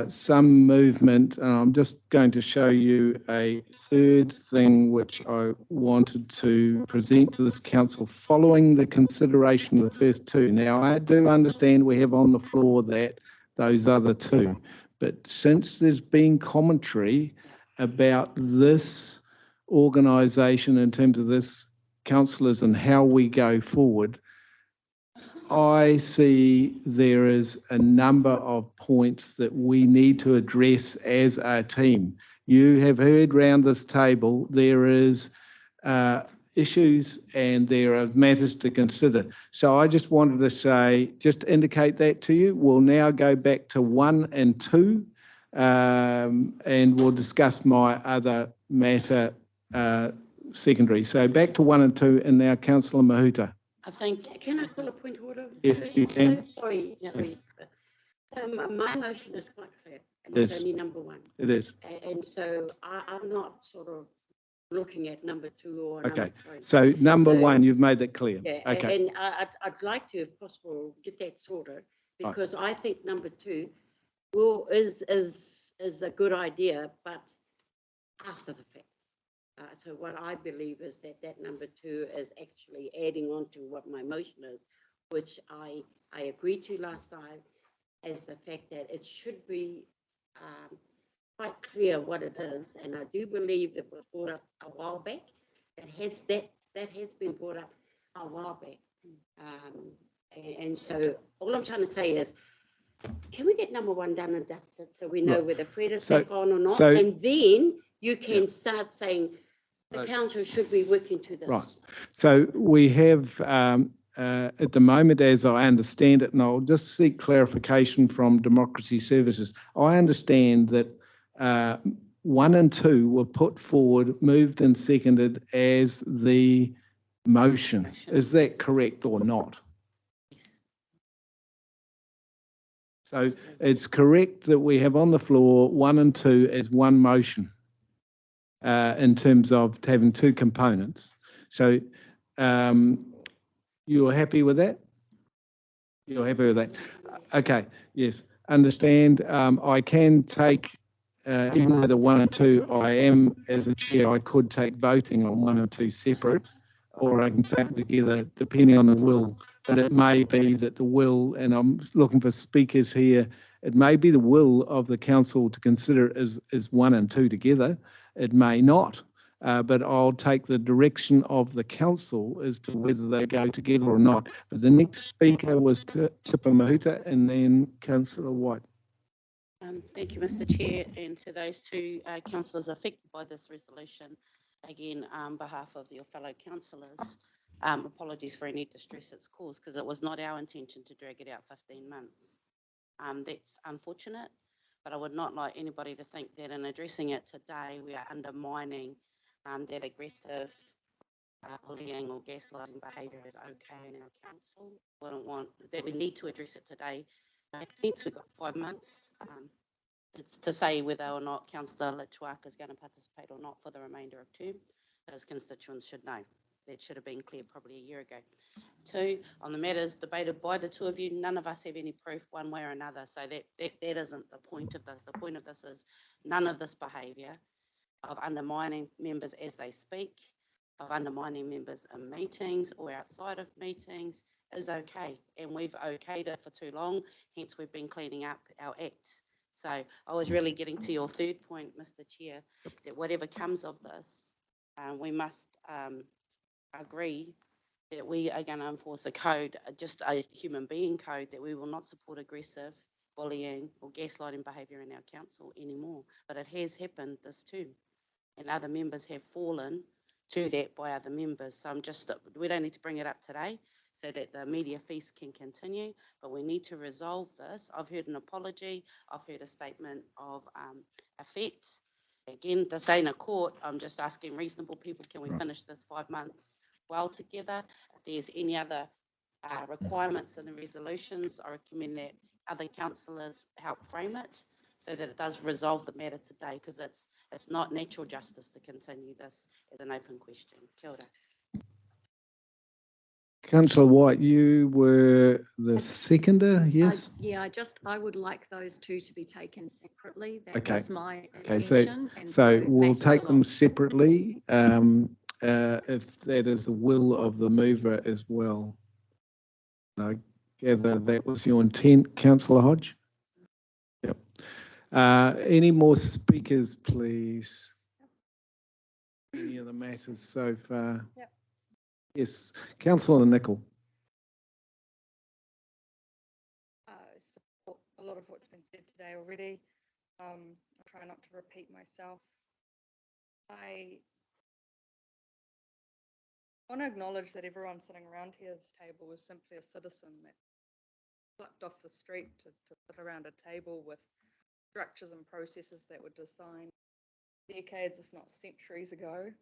some movement, and I'm just going to show you a third thing which I wanted to present to this council following the consideration of the first two. Now, I do understand we have on the floor that those other two, but since there's been commentary about this organisation in terms of this councillors and how we go forward, I see there is a number of points that we need to address as a team. You have heard round this table, there is issues and there are matters to consider. So I just wanted to say, just to indicate that to you. We'll now go back to 1 and 2, and we'll discuss my other matter secondary. So back to 1 and 2, and now Councillor Mahuta. I think, can I call a point of order? Yes, you can. Sorry. Yes. My motion is quite clear, and Yes. it's only number 1. It is. And so I'm not sort of looking at number 2 or Okay. number 3. So number So- 1, you've made that clear. Yeah, Okay. and I'd like to, if possible, get that sorted, because I think number 2 is a good idea, but after the fact. So what I believe is that number 2 is actually adding on to what my motion is, which I agreed to last time, as the fact that it should be quite clear what it is, and I do believe it was brought up a while back. That has been brought up a while back, and so all I'm trying to say is, can we get number 1 done and dusted so we know Right. whether Fred is So- back on or not, so- and then you can Yeah. start saying the Right. council should be working to this. Right. So we have, at the moment, as I understand it, and I'll just seek clarification from Democracy Services. I understand that 1 and 2 were put forward, moved and seconded as the motion. Is that correct or not? So it's correct that we have on the floor 1 and 2 as one motion in terms of having 2 components. So you're happy with that? You're happy with that? Okay, yes, understand. I can take, even though the 1 and 2, I am, as a chair, I could take voting on 1 and 2 separate, or I can take them together depending on the will. But it may be that the will, and I'm looking for speakers here, it may be the will of the council to consider as 1 and 2 together. It may not, but I'll take the direction of the council as to whether they go together or not. But the next speaker was Tipa Mahuta and then Councillor White. Thank you, Mr. Chair, and to those two councillors affected by this resolution, again, on behalf of your fellow councillors, apologies for any distress it's caused, because it was not our intention to drag it out 15 months. That's unfortunate, but I would not like anybody to think that in addressing it today, we are undermining that aggressive bullying or gaslighting behaviour is okay in our council. We don't want that. We need to address it today. Makes sense. We've got 5 months. It's to say whether or not Councillor Litchwaka is going to participate or not for the remainder of term. Those constituents should know. That should have been clear probably a year ago. 2, on the matters debated by the two of you, none of us have any proof one way or another. So that isn't the point of this. The point of this is none of this behaviour of undermining members as they speak, of undermining members in meetings or outside of meetings is okay. And we've okayed it for too long, hence we've been cleaning up our act. So I was really getting to your third point, Mr. Chair, that whatever comes of this, we must agree that we are going to enforce a code, just a human being code, that we will not support aggressive bullying or gaslighting behaviour in our council anymore. But it has happened this term, and other members have fallen to that by other members. So we don't need to bring it up today so that the media feast can continue, but we need to resolve this. I've heard an apology, I've heard a statement of effect. Again, this ain't a court, I'm just asking reasonable people, can we finish this 5 months well together? If there's any other requirements in the resolutions, I recommend that other councillors help frame it so that it does resolve the matter today, because it's not natural justice to continue this as an open question. Kia ora. Councillor White, you were the seconder, yes? Yeah, I would like those two to be taken separately. That Okay. was my Okay, intention. so we'll take them separately if that is the will of the mover as well. I gather that was your intent, Councillor Hodge? Yep. Any more speakers, please? Any of the matters so far? Yep. Yes, Councillor Nicol. Support a lot of what's been said today already. I'll try not to repeat myself. I want to acknowledge that everyone sitting around here, this table, was simply a citizen that plucked off the street to sit around a table with structures and processes that were designed decades, if not centuries ago,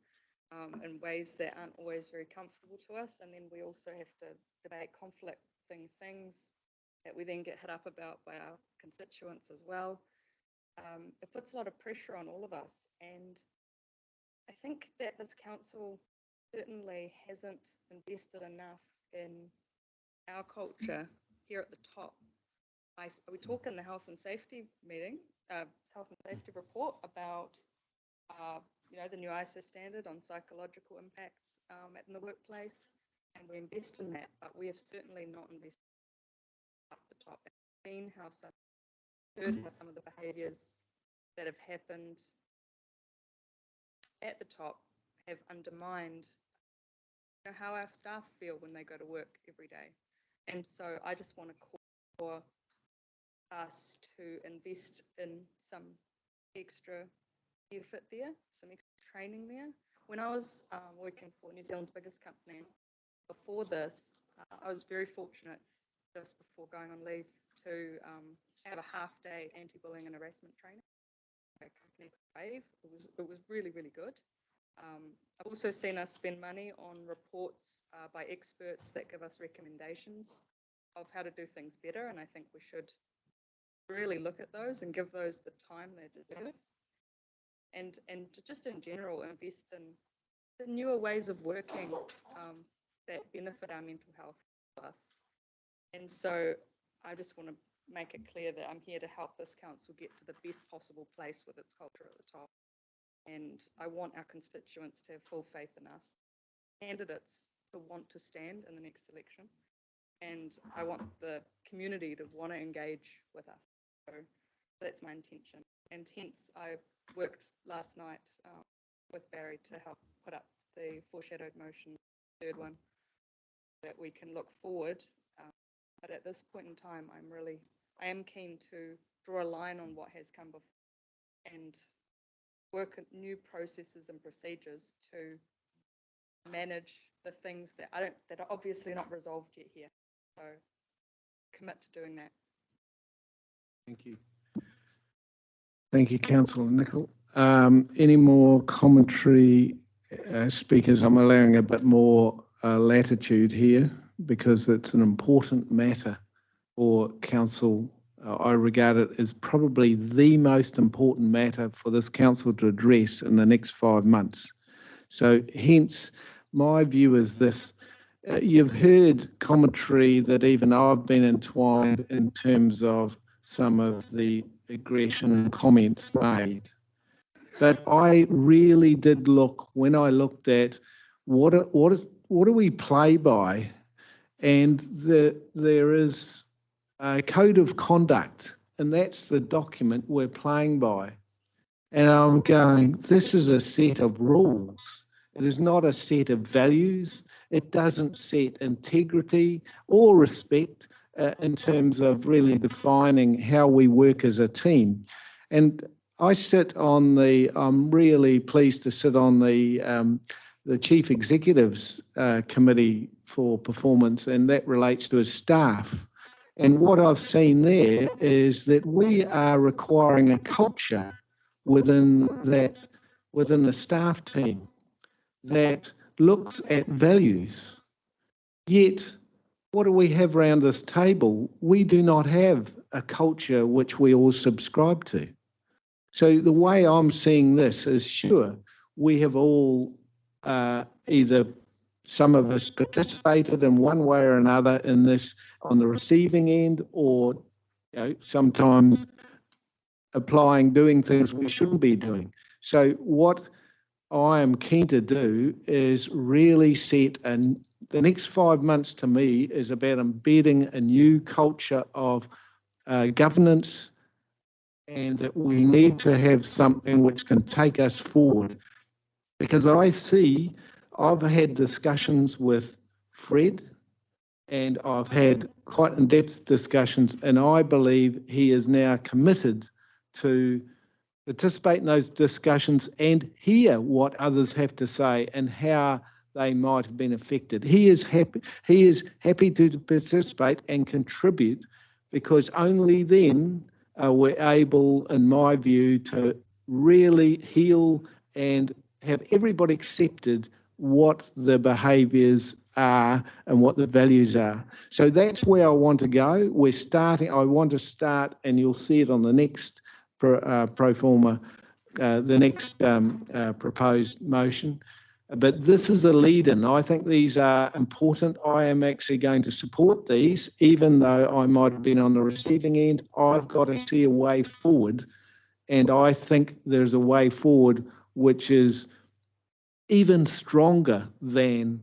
in ways that aren't always very comfortable to us. And then we also have to debate conflicting things that we then get hit up about by our constituents as well. It puts a lot of pressure on all of us. And I think that this council certainly hasn't invested enough in our culture here at the top. We talk in the health and safety meeting, health and safety report about the new ISO standard on psychological impacts in the workplace, and we invest in that, but we have certainly not invested up the top. We've seen how some of the behaviours that have happened at the top have undermined how our staff feel when they go to work every day. And so I just want to call for us to invest in some extra effort there, some extra training there. When I was working for New Zealand's biggest company before this, I was very fortunate just before going on leave to have a half-day anti-bullying and harassment training. A company called Wave. It was really, really good. I've also seen us spend money on reports by experts that give us recommendations of how to do things better, and I think we should really look at those and give those the time they deserve. And just in general, invest in the newer ways of working that benefit our mental health for us. And so I just want to make it clear that I'm here to help this council get to the best possible place with its culture at the top. And I want our constituents to have full faith in us, candidates to want to stand in the next election, and I want the community to want to engage with us. So that's my intention. And hence I worked last night with Barry to help put up the foreshadowed motion, third one, that we can look forward. But at this point in time, I am keen to draw a line on what has come before and work at new processes and procedures to manage the things that are obviously not resolved yet here. So commit to doing that. Thank you. Thank you, Councillor Nicol. Any more commentary, speakers? I'm allowing a bit more latitude here because it's an important matter for council. I regard it as probably the most important matter for this council to address in the next 5 months. So hence, my view is this. You've heard commentary that even I've been entwined in terms of some of the aggression and comments made. But I really did look, when I looked at what do we play by, and there is a code of conduct, and that's the document we're playing by. And I'm going, this is a set of rules. It is not a set of values. It doesn't set integrity or respect in terms of really defining how we work as a team. And I'm really pleased to sit on the Chief Executive's Committee for Performance, and that relates to his staff. And what I've seen there is that we are requiring a culture within the staff team that looks at values. Yet, what do we have around this table? We do not have a culture which we all subscribe to. So the way I'm seeing this is, sure, we have all either some of us participated in one way or another in this on the receiving end, or sometimes doing things we shouldn't be doing. So what I am keen to do is really set, and the next 5 months to me is about embedding a new culture of governance, and that we need to have something which can take us forward. Because I've had discussions with Fred, and I've had quite in-depth discussions, and I believe he is now committed to participate in those discussions and hear what others have to say and how they might have been affected. He is happy to participate and contribute, because only then are we able, in my view, to really heal and have everybody accepted what the behaviours are and what the values are. So that's where I want to go. I want to start, and you'll see it on the next pro forma, the next proposed motion. But this is a lead-in. I think these are important. I am actually going to support these, even though I might have been on the receiving end. I've got to see a way forward, and I think there's a way forward which is even stronger than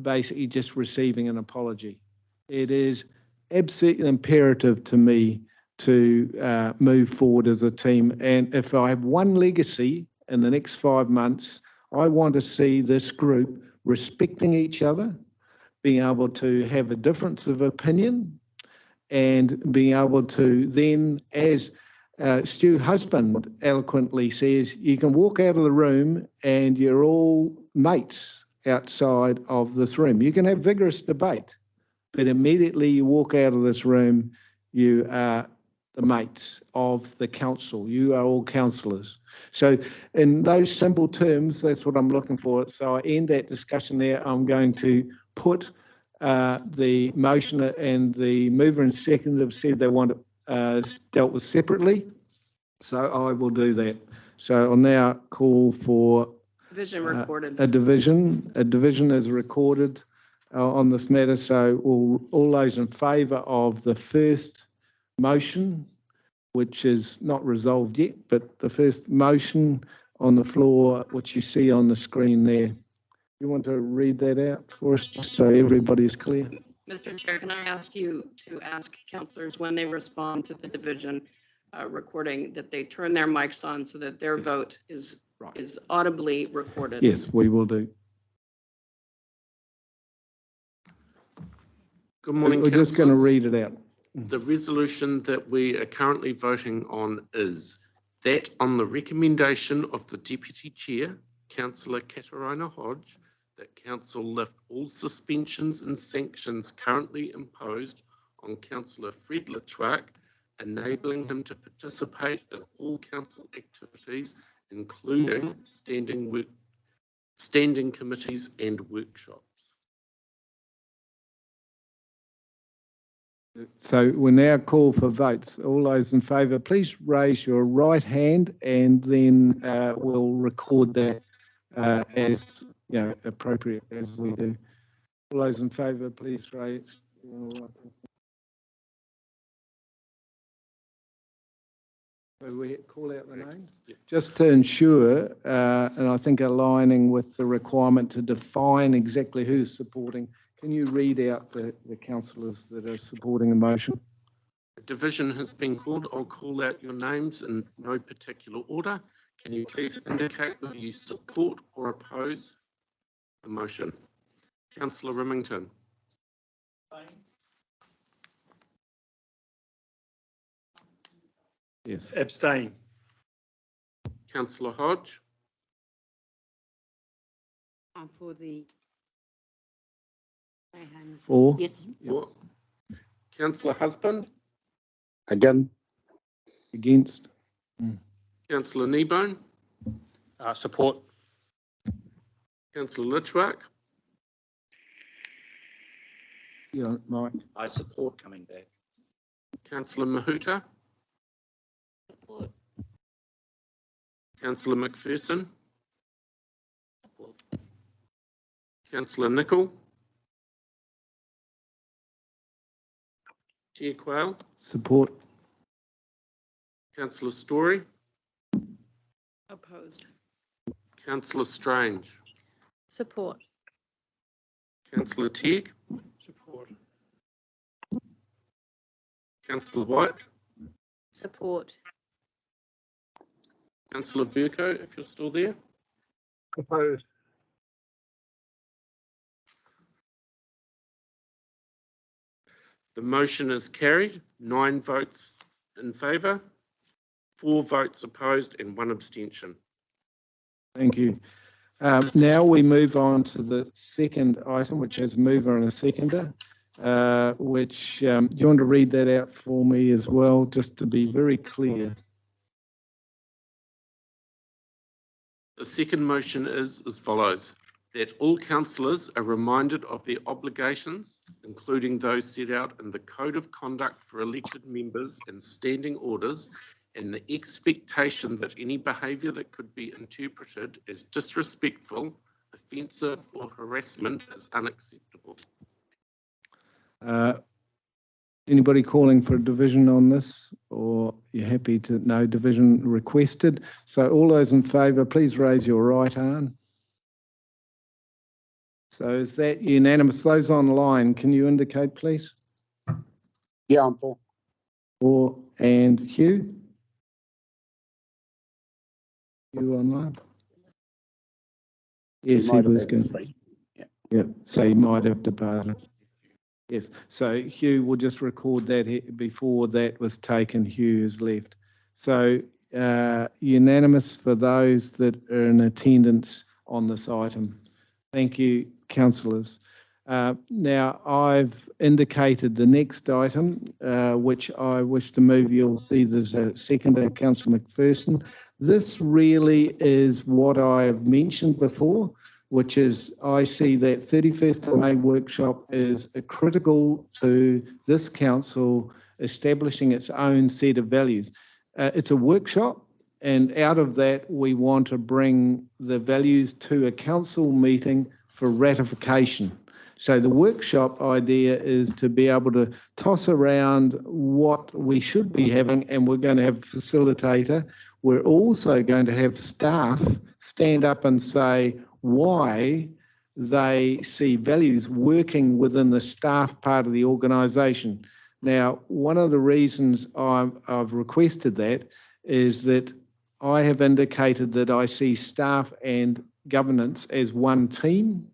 basically just receiving an apology. It is absolutely imperative to me to move forward as a team. And if I have one legacy in the next 5 months, I want to see this group respecting each other, being able to have a difference of opinion, and being able to then, as Stu Husband eloquently says, you can walk out of the room and you're all mates outside of this room. You can have vigorous debate, but immediately you walk out of this room, you are the mates of the council. You are all councillors. So in those simple terms, that's what I'm looking for. So I end that discussion there. I'm going to put the motion, and the mover and seconder have said they want it dealt with separately. So I will do that. So I'll now call for Division recorded. a division. A division is recorded on this matter. So all those in favour of the first motion, which is not resolved yet, but the first motion on the floor, which you see on the screen there. You want to read that out for us, just so everybody is clear? Mr. Chair, can I ask you to ask councillors when they respond to the division recording, that they turn their mics on so that their Yes. vote is Right. audibly recorded. Yes, we will do. Good morning, We're just going to councillors. read it out. The resolution that we are currently voting on is that on the recommendation of the Deputy Chair, Councillor Katarina Hodge, that Council lift all suspensions and sanctions currently imposed on Councillor Fred Litchfield, enabling him to participate in all council activities, including standing committees and workshops. So we now call for votes. All those in favour, please raise your right hand, and then we'll record that as appropriate as we do. All those in favour, please raise your right hand. So we call out the names. Just to ensure, and I think aligning with the requirement to define exactly who's supporting, can you read out the councillors that are supporting the motion? A division has been called. I'll call out your names in no particular order. Can you please indicate whether you support or oppose the motion? Councillor Remington. Yes. Abstain. Councillor Hodge. I'm for the. For? Yes. Yep. Councillor Husband. Again. Against? Councillor Kneebone. Support. Councillor Litchfield. Yeah, Mike. I support coming back. Councillor Mahuta. Support. Councillor McPherson. Councillor Nicol. Chair Quayle. Support. Councillor Story. Opposed. Councillor Strange. Support. Councillor Teague. Support. Councillor White. Support. Councillor Virco, if you're still there. Opposed. The motion is carried. 9 votes in favour, 4 votes opposed and 1 abstention. Thank you. Now we move on to the second item, which has mover and a seconder, which, do you want to read that out for me as well, just to be very clear? The second motion is as follows: that all councillors are reminded of their obligations, including those set out in the Code of Conduct for elected members and standing orders, and the expectation that any behaviour that could be interpreted as disrespectful, offensive or harassment is unacceptable. Anybody calling for a division on this, or you're happy to no division requested? So all those in favour, please raise your right hand. So is that unanimous? Those online, can you indicate, please? Yeah, I'm for. Or and Hugh? You online? Yes, he was going to speak. Yeah, so he might have departed. Yes, so Hugh, we'll just record that before that was taken, Hugh has left. So unanimous for those that are in attendance on this item. Thank you, councillors. Now, I've indicated the next item, which I wish to move. You'll see there's a seconder, Councillor McPherson. This really is what I have mentioned before, which is I see that 31st of May workshop is critical to this council establishing its own set of values. It's a workshop, and out of that we want to bring the values to a council meeting for ratification. So the workshop idea is to be able to toss around what we should be having, and we're going to have a facilitator. We're also going to have staff stand up and say why they see values working within the staff part of the organisation. Now, one of the reasons I've requested that is that I have indicated that I see staff and governance as one team,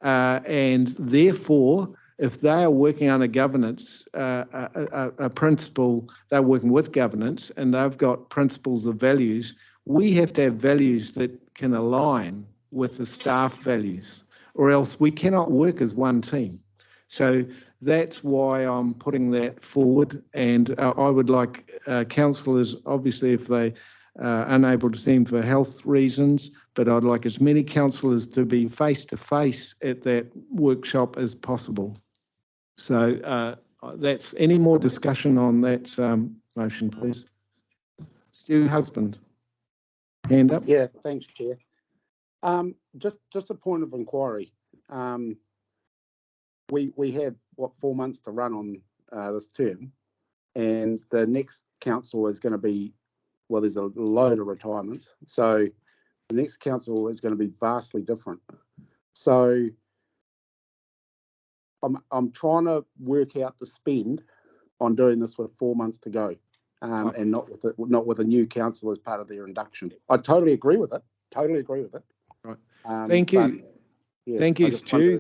and therefore, if they are working under governance, a principle, they're working with governance and they've got principles of values, we have to have values that can align with the staff values, or else we cannot work as one team. So that's why I'm putting that forward, and I would like councillors, obviously if they are unable to see him for health reasons, but I'd like as many councillors to be face-to-face at that workshop as possible. So that's, any more discussion on that motion, please? Stu Husband, hand up. Yeah, thanks, Chair. Just a point of inquiry. We have, what, 4 months to run on this term, and the next council is going to be, well, there's a load of retirements, so the next council is going to be vastly different. So I'm trying to work out the spend on doing this with 4 months to go, and not with a new council as part of their induction. I totally agree with it. Totally agree with it. Right. Thank you. Yeah, thank you, Stu.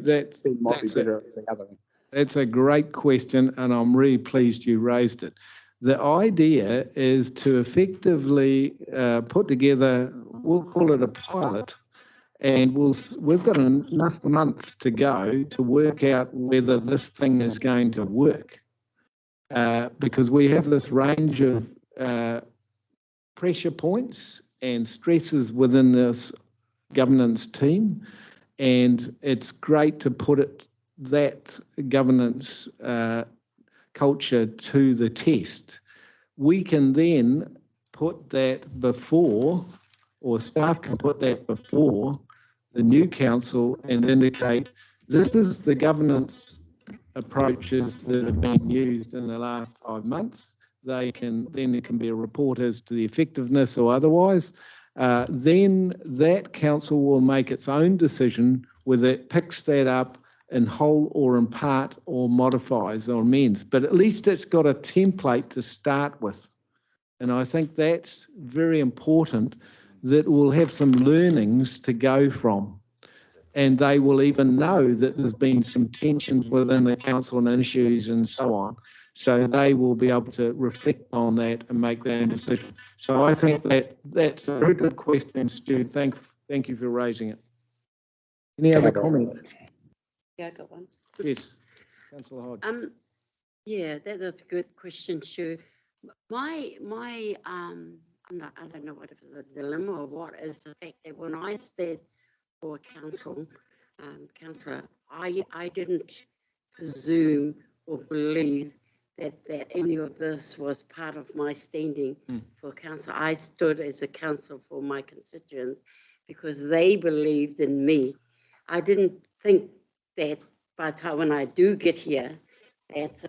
That's a great question, and I'm really pleased you raised it. The idea is to effectively put together, we'll call it a pilot, and we've got enough months to go to work out whether this thing is going to work, because we have this range of pressure points and stresses within this governance team, and it's great to put that governance culture to the test. We can then put that before, or staff can put that before the new council and indicate this is the governance approaches that have been used in the last 5 months. Then there can be a report as to the effectiveness or otherwise. Then that council will make its own decision whether it picks that up in whole or in part, or modifies or amends. But at least it's got a template to start with. And I think that's very important, that we'll have some learnings to go from. And they will even know that there's been some tensions within the council and issues and so on. So they will be able to reflect on that and make their own decision. So I think that's a very good question, Stu. Thank you for raising it. Any other comment? Yeah, I got one. Yes, Councillor Hodge. Yeah, that's a good question, Stu. I don't know what is the dilemma or what is the fact that when I stayed for councillor, I didn't presume or believe that any of this was part of my standing for council. I stood as a council for my constituents because they believed in me. I didn't think that by the time when I do get here, that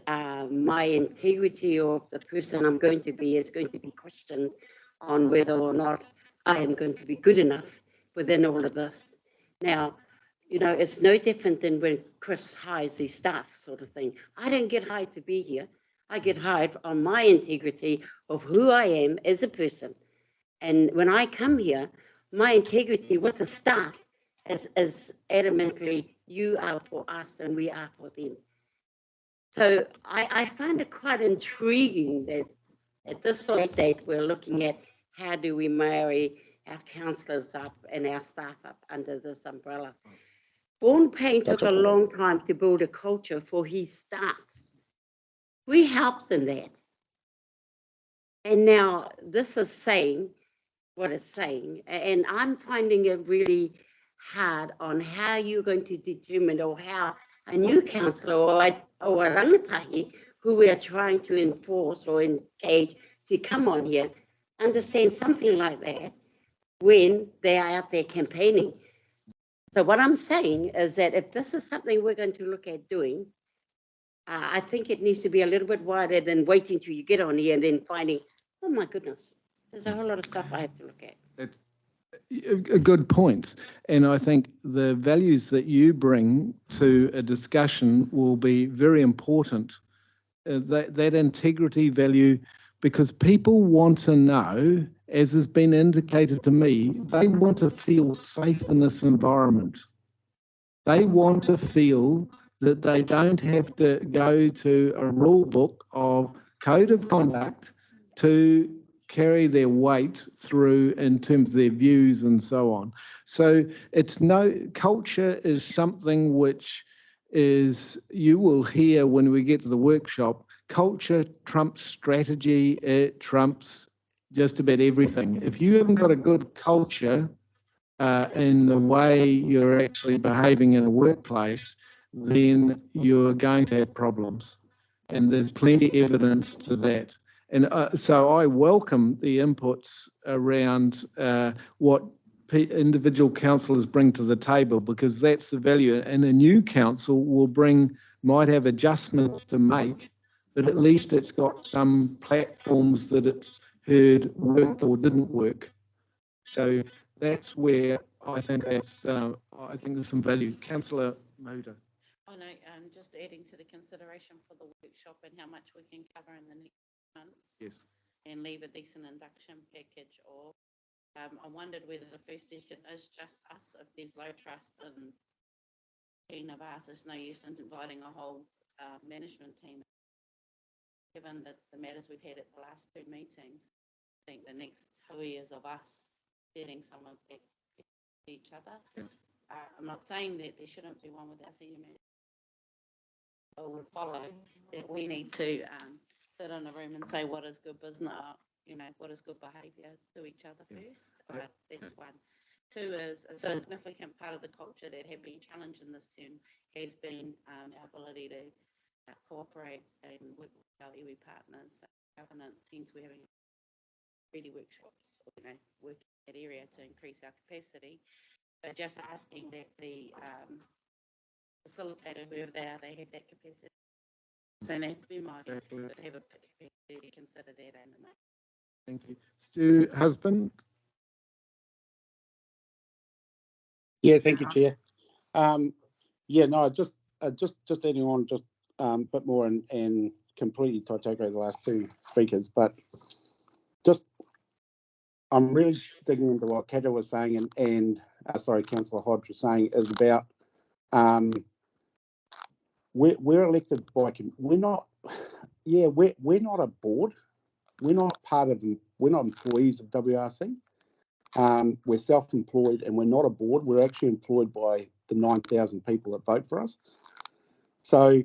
my integrity of the person I'm going to be is going to be questioned on whether or not I am going to be good enough within all of this. Now, you know, it's no different than when Chris hires his staff, sort of thing. I don't get hired to be here. I get hired on my integrity of who I am as a person. And when I come here, my integrity with the staff is adamantly, you are for us and we are for them. So I find it quite intriguing that at this late date, we're looking at how do we marry our councillors up and our staff up under this umbrella. Vaughan Payne took a long time to build a culture for his staff. We helped in that. And now this is saying what it's saying. And I'm finding it really hard on how you're going to determine, or how a new councillor or a rangatahi who we are trying to enforce or engage to come on here understand something like that when they are out there campaigning. So what I'm saying is that if this is something we're going to look at doing, I think it needs to be a little bit wider than waiting till you get on here and then finding, oh my goodness, there's a whole lot of stuff I have to look at. A good point. And I think the values that you bring to a discussion will be very important that integrity value, because people want to know, as has been indicated to me, they want to feel safe in this environment. They want to feel that they don't have to go to a rule book of code of conduct to carry their weight through in terms of their views and so on. So culture is something which is, you will hear when we get to the workshop, culture trumps strategy, it trumps just about everything. If you haven't got a good culture in the way you're actually behaving in a workplace, then you're going to have problems. And there's plenty of evidence to that. And so I welcome the inputs around what individual councillors bring to the table, because that's the value. And a new council might have adjustments to make, but at least it's got some platforms that it's heard worked or didn't work. So that's where I think there's some value. Councillor Moda. I know, just adding to the consideration for the workshop and how much we can cover in the next months. Yes. And leave a decent induction package, or I wondered whether the first session is just us, if there's low trust in team of us, there's no use in inviting a whole management team. Given that the matters we've had at the last two meetings, I think the next 2 years of us setting some of that to each other. Yeah. I'm not saying that there shouldn't be one with our senior manager. I would follow that we need to sit in a room and say what is good business, what is good behaviour to each other first. That's one. Two is a significant part of the culture that have been challenged in this term has been our ability to cooperate and work with our iwi partners. Governance, hence we're having really workshops, work in that area to increase our capacity. So just asking that the facilitator, whoever they are, they have that capacity. So they have to be Māori, but they have a capacity to consider that and the make. Thank you. Stu Husband. Yeah, thank you, Chair. Just adding on just a bit more and completely tautoko the last two speakers, but just I'm really digging into what Kata was saying and Councillor Hodge was saying is about we're elected by, we're not a board, we're not employees of WRC. We're self-employed and we're not a board. We're actually employed by the 9,000 people that vote for us. So,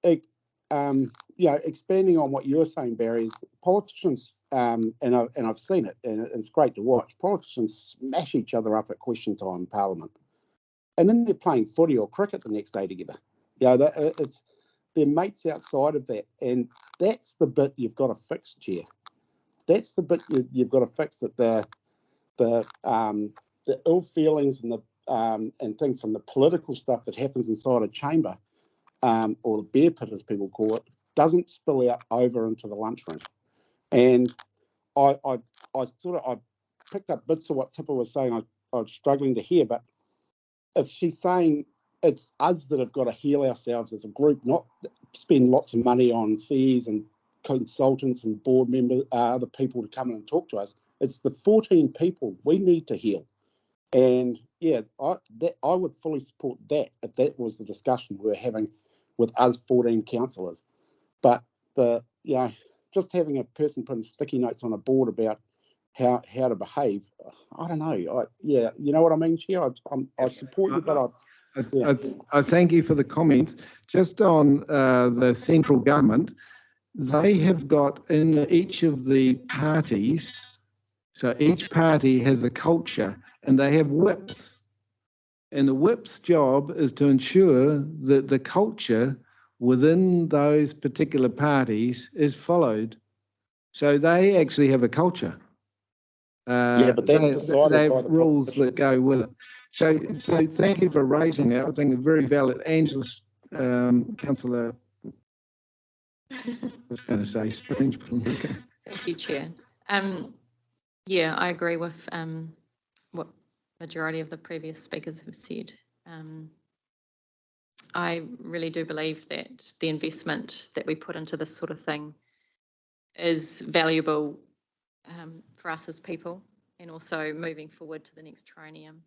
expanding on what you're saying, Barry, is politicians, and I've seen it, and it's great to watch. Politicians smash each other up at question time in Parliament, and then they're playing footy or cricket the next day together. It's their mates outside of that, and that's the bit you've got to fix, Chair. That's the bit you've got to fix, that the ill feelings and and things from the political stuff that happens inside a chamber, or the bear pit as people call it, doesn't spill out over into the lunchroom. And I picked up bits of what Tipper was saying. I was struggling to hear, but if she's saying it's us that have got to heal ourselves as a group, not spend lots of money on CEs and consultants and board members, other people to come in and talk to us. It's the 14 people we need to heal. And I would fully support that if that was the discussion we were having with us 14 councillors. But just having a person putting sticky notes on a board about how to behave, I don't know. You know what I mean, Chair? I support you, but I thank you for the comments. Just on the central government, they have got in each of the parties, so each party has a culture and they have whips. And the whip's job is to ensure that the culture within those particular parties is followed. So they actually have a culture. But that's decided they by have the rules that go with it. So thank you for raising that. I think it's very valid. Angela, Councillor, I was going to say strange. Okay. Thank you, Chair. I agree with what majority of the previous speakers have said. I really do believe that the investment that we put into this sort of thing is valuable for us as people, and also moving forward to the next triennium.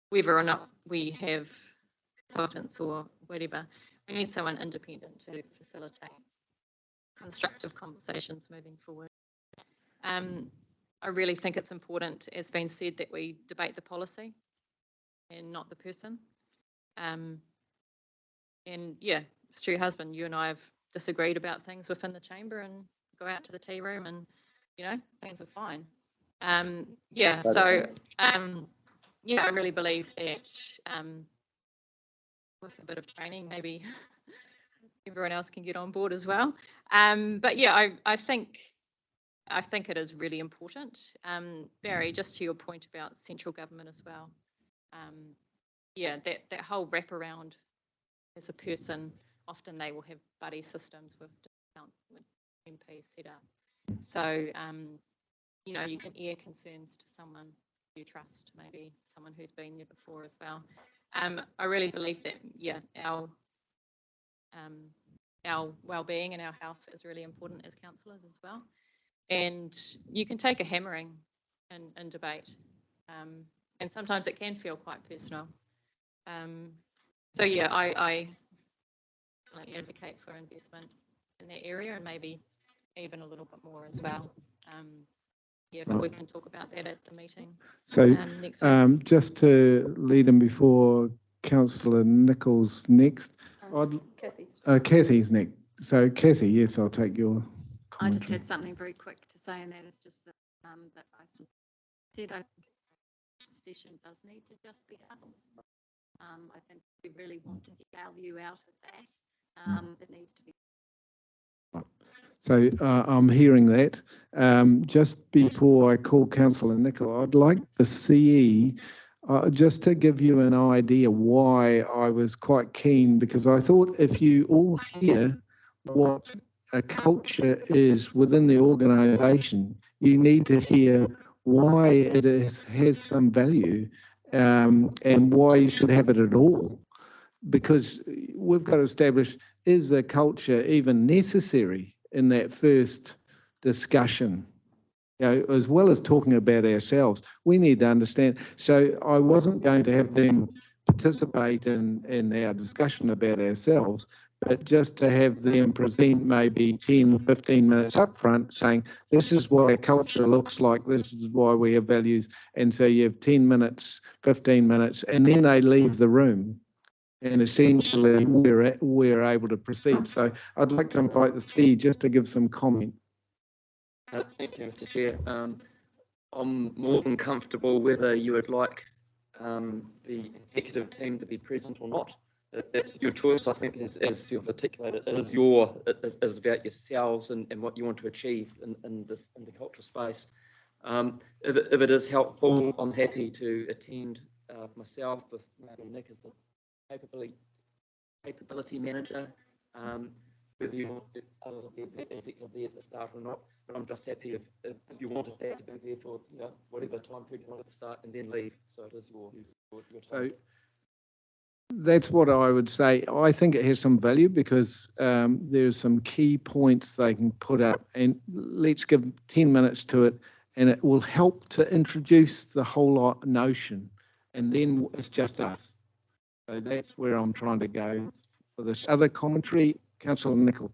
Whether or not we have consultants or whatever, we need someone independent to facilitate constructive conversations moving forward. I really think it's important, as been said, that we debate the policy and not the person. And yeah, Stu Husband, you and I have disagreed about things within the chamber and go out to the tea room and, you know, things are fine. Yeah, so yeah, I really believe that with a bit of training, maybe everyone else can get on board as well. But yeah, I think it is really important. Barry, just to your point about central government as well. Yeah, that whole wraparound as a person, often they will have buddy systems with MPs set up. So, you know, you can air concerns to someone you trust, maybe someone who's been there before as well. I really believe that, yeah, our well-being and our health is really important as councillors as well. And you can take a hammering in debate. And sometimes it can feel quite personal. So yeah, I advocate for investment in that area and maybe even a little bit more as well. Yeah, but we can talk about that at the meeting. So next week. just to lead in before Councillor Nichols next, Kathy's next. So Kathy, yes, I'll take your commentary. I just had something very quick to say, and that is just that, that I said I think the session does need to just be us. I think we really want to get value out of that. It needs to be. So I'm hearing that. Just before I call Councillor Nicholl, I'd like the CE just to give you an idea why I was quite keen, because I thought if you all hear what a culture is within the organisation, you need to hear why it has some value and why you should have it at all. Because we've got to establish, is a culture even necessary in that first discussion? You know, as well as talking about ourselves, we need to understand. So I wasn't going to have them participate in our discussion about ourselves, but just to have them present maybe 10, 15 minutes up front saying, this is what a culture looks like, this is why we have values. And so you have 10 minutes, 15 minutes, and then they leave the room. And essentially we're able to proceed. So I'd like to invite the C just to give some comment. Thank you, Mr. Chair. I'm more than comfortable whether you would like the executive team to be present or not. That's your choice. I think, as you've articulated, it is about yourselves and what you want to achieve in the cultural space. If it is helpful, I'm happy to attend myself with maybe Nick as the capability manager. Whether you want others will be executive there at the start or not, but I'm just happy if you wanted that to be there for whatever time period you want at the start and then leave. So it is your time. So that's what I would say. I think it has some value because there's some key points they can put up, and let's give 10 minutes to it, and it will help to introduce the whole notion, and then it's just us. So that's where I'm trying to go for this other commentary. Councillor Nicholl.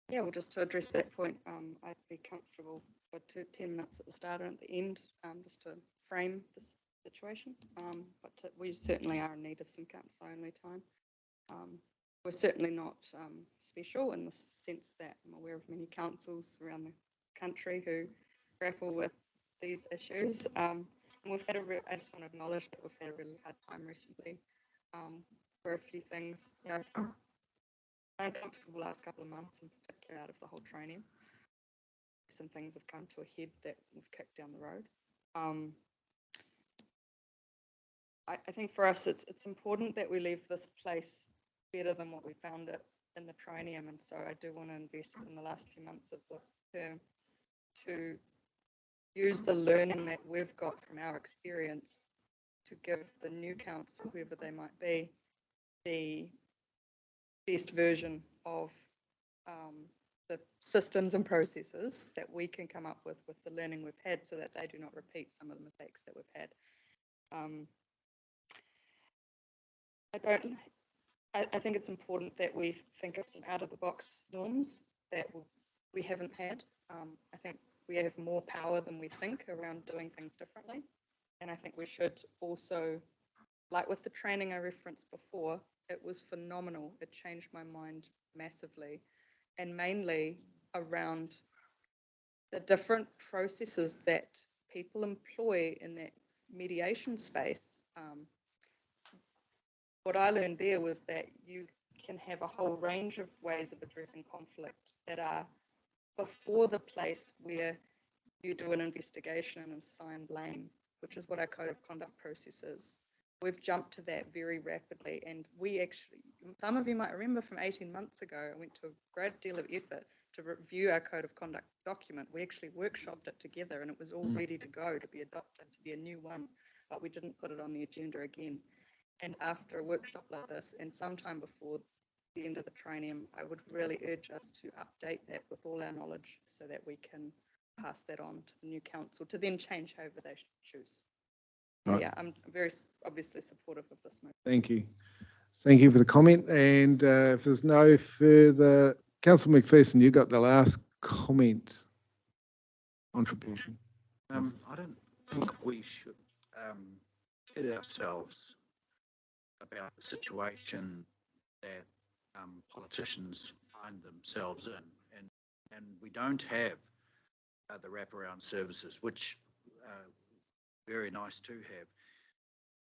Yeah, well, just to address that point, I'd be comfortable for 10 minutes at the start and at the end, just to frame this situation. But we certainly are in need of some council-only time. We're certainly not special in the sense that I'm aware of many councils around the country who grapple with these issues. And we've had I just want to acknowledge that we've had a really hard time recently for a few things, uncomfortable last couple of months, in particular out of the whole training. Some things have come to a head that we've kicked down the road. I think for us it's important that we leave this place better than what we found it in the training, and so I do want to invest in the last few months of this term to use the learning that we've got from our experience to give the new council, whoever they might be, the best version of the systems and processes that we can come up with the learning we've had, so that they do not repeat some of the mistakes that we've had. I think it's important that we think of some out-of-the-box norms that we haven't had. I think we have more power than we think around doing things differently. And I think we should also, like with the training I referenced before, it was phenomenal. It changed my mind massively, and mainly around the different processes that people employ in that mediation space. What I learned there was that you can have a whole range of ways of addressing conflict that are before the place where you do an investigation and assign blame, which is what our code of conduct process is. We've jumped to that very rapidly, and we actually, some of you might remember from 18 months ago, I went to a great deal of effort to review our code of conduct document. We actually workshopped it together, and it was all ready to go to be adopted, to be a new one, but we didn't put it on the agenda again. And after a workshop like this, and sometime before the end of the triennium, I would really urge us to update that with all our knowledge so that we can pass that on to the new council to then change however they choose. So, yeah, I'm very obviously supportive of this move. Thank you. Thank you for the comment. And if there's no further, Councillor McPherson, you got the last comment, contribution. I don't think we should kid ourselves about the situation that politicians find themselves in, and we don't have the wraparound services, which very nice to have.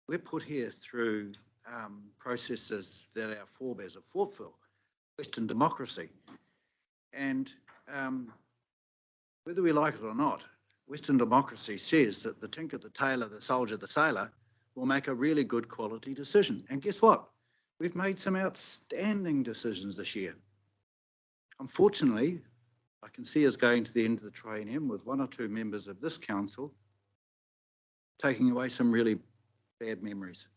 We're put here through processes that our forebears have fought for, Western democracy, and whether we like it or not, Western democracy says that the tinker, the tailor, the soldier, the sailor will make a really good quality decision. And guess what? We've made some outstanding decisions this year. Unfortunately, I can see us going to the end of the triennium with one or two members of this council taking away some really bad memories.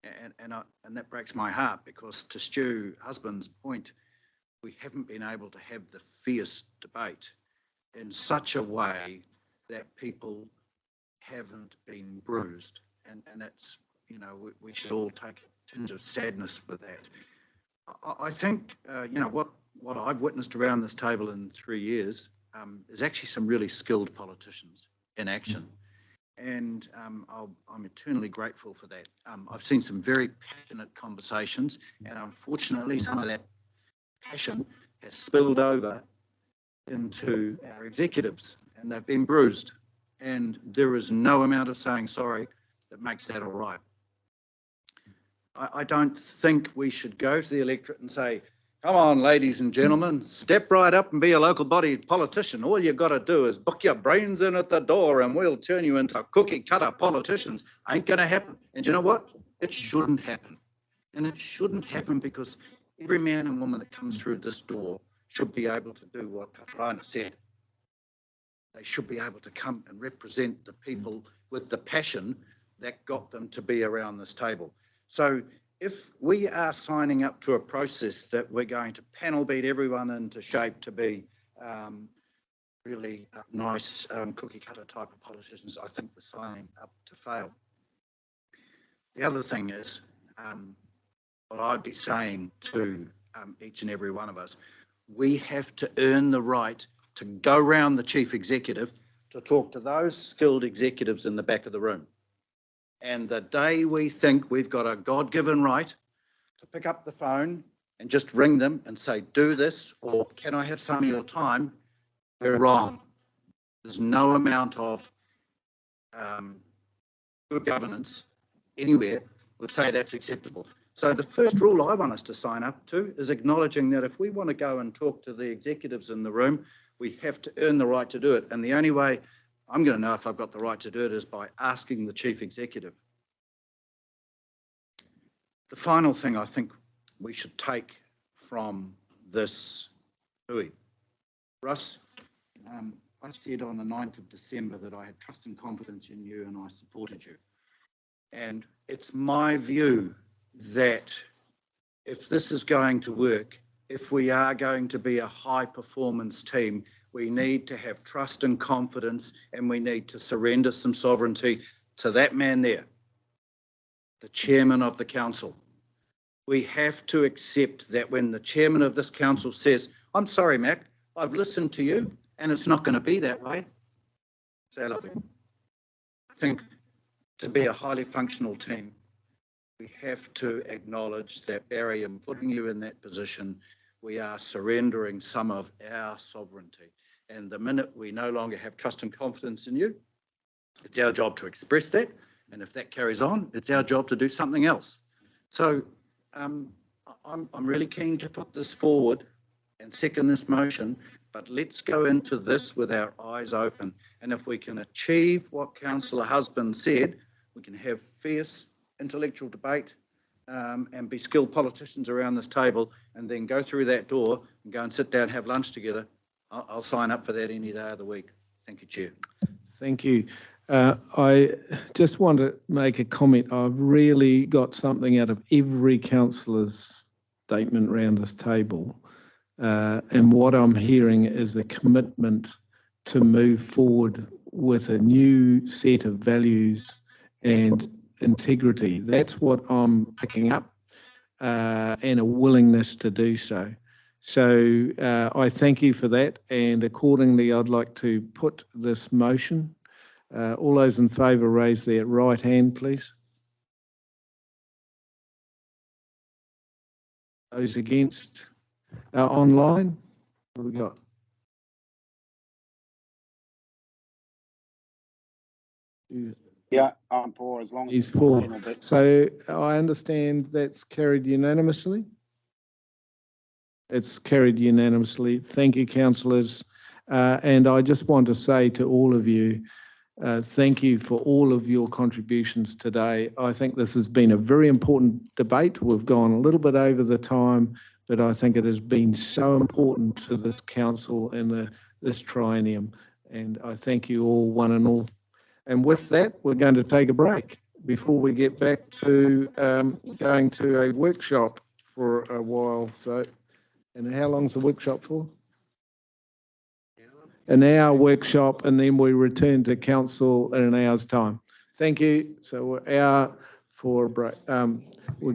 And that breaks my heart, because to Stu Husband's point, we haven't been able to have the fierce debate in such a way that people haven't been bruised. And that's, you know, we should all take a tinge of sadness with that. I think, you know, what I've witnessed around this table in 3 years is actually some really skilled politicians in action. And I'm eternally grateful for that. I've seen some very passionate conversations, and unfortunately some of that passion has spilled over into our executives, and they've been bruised. And there is no amount of saying sorry that makes that all right. I don't think we should go to the electorate and say, come on, ladies and gentlemen, step right up and be a local body politician. All you've got to do is book your brains in at the door and we'll turn you into cookie cutter politicians. Ain't going to happen. And you know what? It shouldn't happen. And it shouldn't happen because every man and woman that comes through this door should be able to do what Katarina said. They should be able to come and represent the people with the passion that got them to be around this table. So if we are signing up to a process that we're going to panel beat everyone into shape to be really nice cookie cutter type of politicians, I think we're signing up to fail. The other thing is, what I'd be saying to each and every one of us, we have to earn the right to go round the chief executive to talk to those skilled executives in the back of the room. And the day we think we've got a God-given right to pick up the phone and just ring them and say, do this, or can I have some of your time, we're wrong. There's no amount of good governance anywhere would say that's acceptable. So the first rule I want us to sign up to is acknowledging that if we want to go and talk to the executives in the room, we have to earn the right to do it. And the only way I'm going to know if I've got the right to do it is by asking the chief executive. The final thing I think we should take from this hui. Russ, I said on the 9th of December that I had trust and confidence in you and I supported you. And it's my view that if this is going to work, if we are going to be a high performance team, we need to have trust and confidence, and we need to surrender some sovereignty to that man there, the chairman of the council. We have to accept that when the chairman of this council says, I'm sorry, Mac, I've listened to you and it's not going to be that way. Say nothing. I think to be a highly functional team, we have to acknowledge that, Barry, in putting you in that position, we are surrendering some of our sovereignty. And the minute we no longer have trust and confidence in you, it's our job to express that. And if that carries on, it's our job to do something else. So I'm really keen to put this forward and second this motion, but let's go into this with our eyes open. And if we can achieve what Councillor Husband said, we can have fierce intellectual debate and be skilled politicians around this table, and then go through that door and go and sit down and have lunch together. I'll sign up for that any day of the week. Thank you, Chair. Thank you. I just want to make a comment. I've really got something out of every councillor's statement around this table. And what I'm hearing is a commitment to move forward with a new set of values and integrity. That's what I'm picking up, and a willingness to do so. So I thank you for that, and accordingly I'd like to put this motion. All those in favour raise their right hand, please. Those against? Online, what have we got? Yeah, I'm for, as long as He's it's not for. penal bit. So I understand that's carried unanimously? It's carried unanimously. Thank you, councillors. And I just want to say to all of you, thank you for all of your contributions today. I think this has been a very important debate. We've gone a little bit over the time, but I think it has been so important to this council and this triennium. And I thank you all, one and all. And with that, we're going to take a break before we get back to going to a workshop for a while. So, and how long's the workshop for? An hour workshop, and then we return to council in an hour's time. Thank you. So we're out for a break. We're going